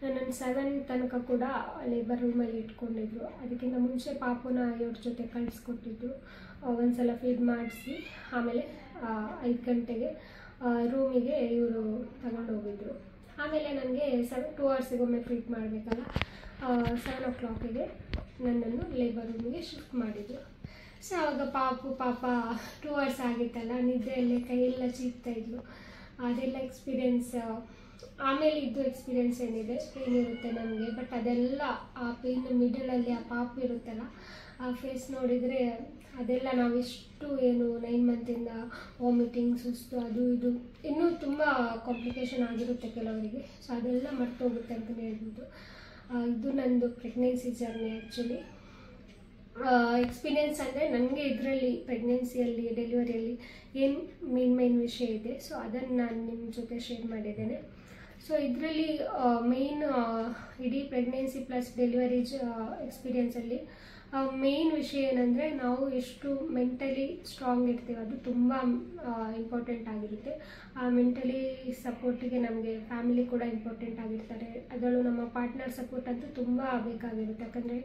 ನನ್ನನ್ನು 7 ತನಕ ಕೂಡ ಲೇಬರ್ ರೂಮಲ್ಲಿ ಇಟ್ಕೊಂಡಿದ್ರು. ಅದಕ್ಕಿಂತ ಮುಂಚೆ ಪಾಪುನ ಇವ್ರ ಜೊತೆ ಕಳಿಸ್ಕೊಟ್ಟಿದ್ರು. ಒಂದು ಸಲ ಫೀಡ್ ಮಾಡಿಸಿ ಆಮೇಲೆ 5 ಗಂಟೆಗೆ ರೂಮಿಗೆ ಇವರು ತಗೊಂಡೋಗಿದ್ರು. ಆಮೇಲೆ ನನಗೆ 2 hours ಫೀಡ್ ಮಾಡಬೇಕಲ್ಲ, 7 o'clock ನನ್ನನ್ನು ಲೇಬರ್ ರೂಮಿಗೆ ಶಿಫ್ಟ್ ಮಾಡಿದರು. ಸೊ ಆವಾಗ ಪಾಪ 2 hours ಆಗಿತ್ತಲ್ಲ, ನಿದ್ದೆಯಲ್ಲೇ ಕೈಯೆಲ್ಲ ಚೀಪ್ತಾಯಿದ್ರು. ಅದೆಲ್ಲ ಎಕ್ಸ್ಪೀರಿಯೆನ್ಸ್. ಆಮೇಲೆ ಇದು ಎಕ್ಸ್ಪೀರಿಯೆನ್ಸ್ ಏನಿದೆ, ಪೇನ್ ಇರುತ್ತೆ ನಮಗೆ. ಬಟ್ ಅದೆಲ್ಲ ಆ ಪೇನ್ ಮಿಡಲಲ್ಲಿ ಆ ಪಾಪು ಇರುತ್ತಲ್ಲ, ಆ ಫೇಸ್ ನೋಡಿದರೆ ಅದೆಲ್ಲ ನಾವಿಷ್ಟು 9 ಮಂತಿಂದ ವಾಮಿಟಿಂಗ್, ಸುಸ್ತು, ಅದು ಇದು ಇನ್ನೂ ತುಂಬ ಕಾಂಪ್ಲಿಕೇಶನ್ ಆಗಿರುತ್ತೆ ಕೆಲವರಿಗೆ. ಸೊ ಅದೆಲ್ಲ ಮರ್ತೋಗುತ್ತೆ ಅಂತಲೇ ಹೇಳ್ಬೋದು. ಇದು ನನ್ನದು ಪ್ರೆಗ್ನೆನ್ಸಿ ಜರ್ನಿ ಆ್ಯಕ್ಚುಲಿ. ಎಕ್ಸ್ಪೀರಿಯೆನ್ಸ್ ಅಂದರೆ ನನಗೆ ಇದರಲ್ಲಿ ಪ್ರೆಗ್ನೆನ್ಸಿಯಲ್ಲಿ, ಡೆಲಿವರಿಯಲ್ಲಿ ಏನು ಮೇನ್ ವಿಷಯ ಇದೆ, ಸೊ ಅದನ್ನು ನಾನು ನಿಮ್ಮ ಜೊತೆ ಶೇರ್ ಮಾಡಿದ್ದೇನೆ. ಸೊ ಇದರಲ್ಲಿ ಮೇನ್ ಇಡೀ ಪ್ರೆಗ್ನೆನ್ಸಿ ಪ್ಲಸ್ ಡೆಲಿವರಿ ಎಕ್ಸ್ಪೀರಿಯೆನ್ಸಲ್ಲಿ ಮೇನ್ ವಿಷಯ ಏನಂದರೆ ನಾವು ಎಷ್ಟು ಮೆಂಟಲಿ ಸ್ಟ್ರಾಂಗ್ ಇರ್ತೀವಿ, ಅದು ತುಂಬ ಇಂಪಾರ್ಟೆಂಟ್ ಆಗಿರುತ್ತೆ. ಆ ಮೆಂಟಲಿ ಸಪೋರ್ಟಿಗೆ ನಮಗೆ ಫ್ಯಾಮಿಲಿ ಕೂಡ ಇಂಪಾರ್ಟೆಂಟ್ ಆಗಿರ್ತಾರೆ. ಅದರಲ್ಲೂ ನಮ್ಮ ಪಾರ್ಟ್ನರ್ ಸಪೋರ್ಟ್ ಅಂತೂ ತುಂಬ ಬೇಕಾಗಿರುತ್ತೆ. ಯಾಕಂದರೆ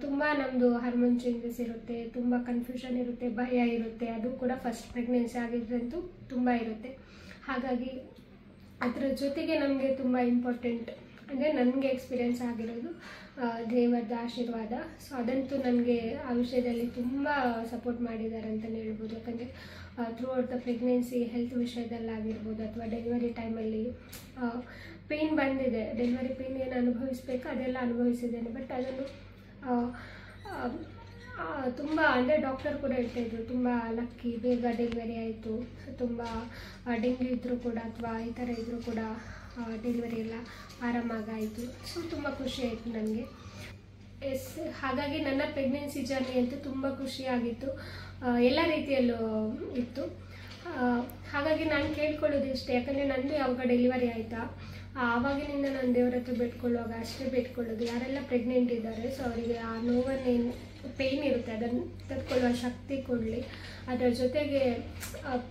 ತುಂಬ ನಮ್ಮದು ಹಾರ್ಮೋನ್ ಚೇಂಜಸ್ ಇರುತ್ತೆ, ತುಂಬ ಕನ್ಫ್ಯೂಷನ್ ಇರುತ್ತೆ, ಭಯ ಇರುತ್ತೆ. ಅದು ಕೂಡ ಫಸ್ಟ್ ಪ್ರೆಗ್ನೆನ್ಸಿ ಆಗಿದ್ರಂತೂ ತುಂಬ ಇರುತ್ತೆ. ಹಾಗಾಗಿ ಅದರ ಜೊತೆಗೆ ನಮಗೆ ತುಂಬ ಇಂಪಾರ್ಟೆಂಟ್ ಅಂದರೆ ನನಗೆ ಎಕ್ಸ್ಪೀರಿಯೆನ್ಸ್ ಆಗಿರೋದು ದೇವರದ ಆಶೀರ್ವಾದ. ಸೊ ಅದಂತೂ ನನಗೆ ಆ ವಿಷಯದಲ್ಲಿ ತುಂಬ ಸಪೋರ್ಟ್ ಮಾಡಿದ್ದಾರೆ ಅಂತಲೇ ಹೇಳ್ಬೋದು. ಯಾಕಂದರೆ throughout the pregnancy health ವಿಷಯದಲ್ಲಾಗಿರ್ಬೋದು ಅಥವಾ ಡೆಲಿವರಿ ಟೈಮಲ್ಲಿ ಪೇಯ್ನ್ ಬಂದಿದೆ. ಡೆಲಿವರಿ ಪೇಯ್ನ್ ಏನು ಅನುಭವಿಸ್ಬೇಕು ಅದೆಲ್ಲ ಅನುಭವಿಸಿದ್ದೇನೆ. ಬಟ್ ಅದನ್ನು ತುಂಬ ಅಂದರೆ ಡಾಕ್ಟರ್ ಕೂಡ ಹೇಳ್ತಾಯಿದ್ರು, ತುಂಬ ಲಕ್ಕಿ, ಬೇಗ ಡೆಲಿವರಿ ಆಯಿತು, ತುಂಬ ಡೆಂಗ್ಯೂ ಇದ್ದರೂ ಕೂಡ ಅಥವಾ ಈ ಥರ ಇದ್ದರೂ ಕೂಡ ಡೆಲಿವರಿ ಎಲ್ಲ ಆರಾಮಾಗಾಯಿತು. ಸೊ ತುಂಬ ಖುಷಿ ಆಯಿತು ನನಗೆ. ಹಾಗಾಗಿ ನನ್ನ ಪ್ರೆಗ್ನೆನ್ಸಿ ಜರ್ನಿ ಅಂತೂ ತುಂಬ ಖುಷಿಯಾಗಿತ್ತು, ಎಲ್ಲ ರೀತಿಯಲ್ಲೂ ಇತ್ತು. ಹಾಗಾಗಿ ನಾನು ಕೇಳ್ಕೊಳ್ಳೋದು ಇಷ್ಟೇ, ಯಾಕಂದರೆ ನಂದು ಯಾವಾಗ ಡೆಲಿವರಿ ಆಯಿತಾ ಆವಾಗಿನಿಂದ ನಾನು ದೇವ್ರ ಹತ್ರ ಬೇಡ್ಕೊಳ್ಳುವಾಗ ಅಷ್ಟೇ ಬೇಡ್ಕೊಳ್ಳೋದು, ಯಾರೆಲ್ಲ ಪ್ರೆಗ್ನೆಂಟ್ ಇದ್ದಾರೆ ಸೊ ಅವರಿಗೆ ಆ ನೋವನ್ನೇನು ಪೇಯ್ನ್ ಇರುತ್ತೆ ಅದನ್ನು ತಡ್ಕೊಳ್ಳುವ ಶಕ್ತಿ ಕೊಡಲಿ. ಅದರ ಜೊತೆಗೆ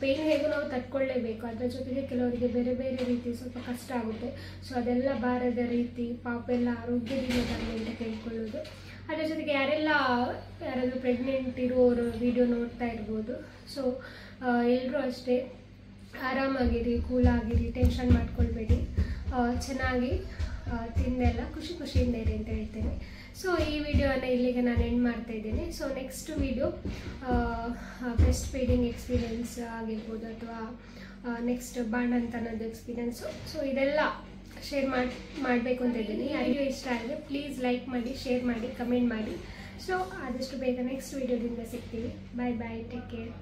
ಪೇಯ್ನ್ ಹೇಗೂ ನಾವು ತಡ್ಕೊಳ್ಳೇಬೇಕು, ಅದರ ಜೊತೆಗೆ ಕೆಲವರಿಗೆ ಬೇರೆ ಬೇರೆ ರೀತಿ ಸ್ವಲ್ಪ ಕಷ್ಟ ಆಗುತ್ತೆ. ಸೊ ಅದೆಲ್ಲ ಬಾರದ ರೀತಿ ಪಾಪೆಲ್ಲ ಆರೋಗ್ಯದಿಂದ ಬರಲಿ ಅಂತ ಕೇಳ್ಕೊಳ್ಳೋದು. ಅದರ ಜೊತೆಗೆ ಯಾರಾದರೂ ಪ್ರೆಗ್ನೆಂಟ್ ಇರೋರು ವಿಡಿಯೋ ನೋಡ್ತಾ ಇರ್ಬೋದು. ಸೊ ಎಲ್ಲರೂ ಅಷ್ಟೇ ಆರಾಮಾಗಿರಿ, ಕೂಲಾಗಿರಿ, ಟೆನ್ಷನ್ ಮಾಡ್ಕೊಳ್ಬೇಡಿ, ಚೆನ್ನಾಗಿ ತಿಂದೆಲ್ಲ ಖುಷಿಯಿಂದ ಇರಿ ಅಂತ ಹೇಳ್ತೇನೆ. ಸೊ ಈ ವಿಡಿಯೋನ ಇಲ್ಲಿಗೆ ನಾನು ಎಂಡ್ ಮಾಡ್ತಾ ಇದ್ದೀನಿ. So next video breast feeding experience ಆಗಿರ್ಬೋದು ಅಥವಾ ನೆಕ್ಸ್ಟ್ ಬಾಣಂತನದ್ದು ಎಕ್ಸ್ಪೀರಿಯೆನ್ಸು. ಸೊ ಇದೆಲ್ಲ ಶೇರ್ ಮಾಡಬೇಕು ಅಂತ ಇದ್ದೀನಿ. ಆ ವಿಡಿಯೋ ಇಷ್ಟ ಆದರೆ ಪ್ಲೀಸ್ ಲೈಕ್ ಮಾಡಿ, ಶೇರ್ ಮಾಡಿ, ಕಮೆಂಟ್ ಮಾಡಿ. ಸೊ ಆದಷ್ಟು ಬೇಗ ನೆಕ್ಸ್ಟ್ ವಿಡಿಯೋದಿಂದ ಸಿಗ್ತೀವಿ. ಬಾಯ್ ಬಾಯ್, ಟೇಕ್ ಕೇರ್.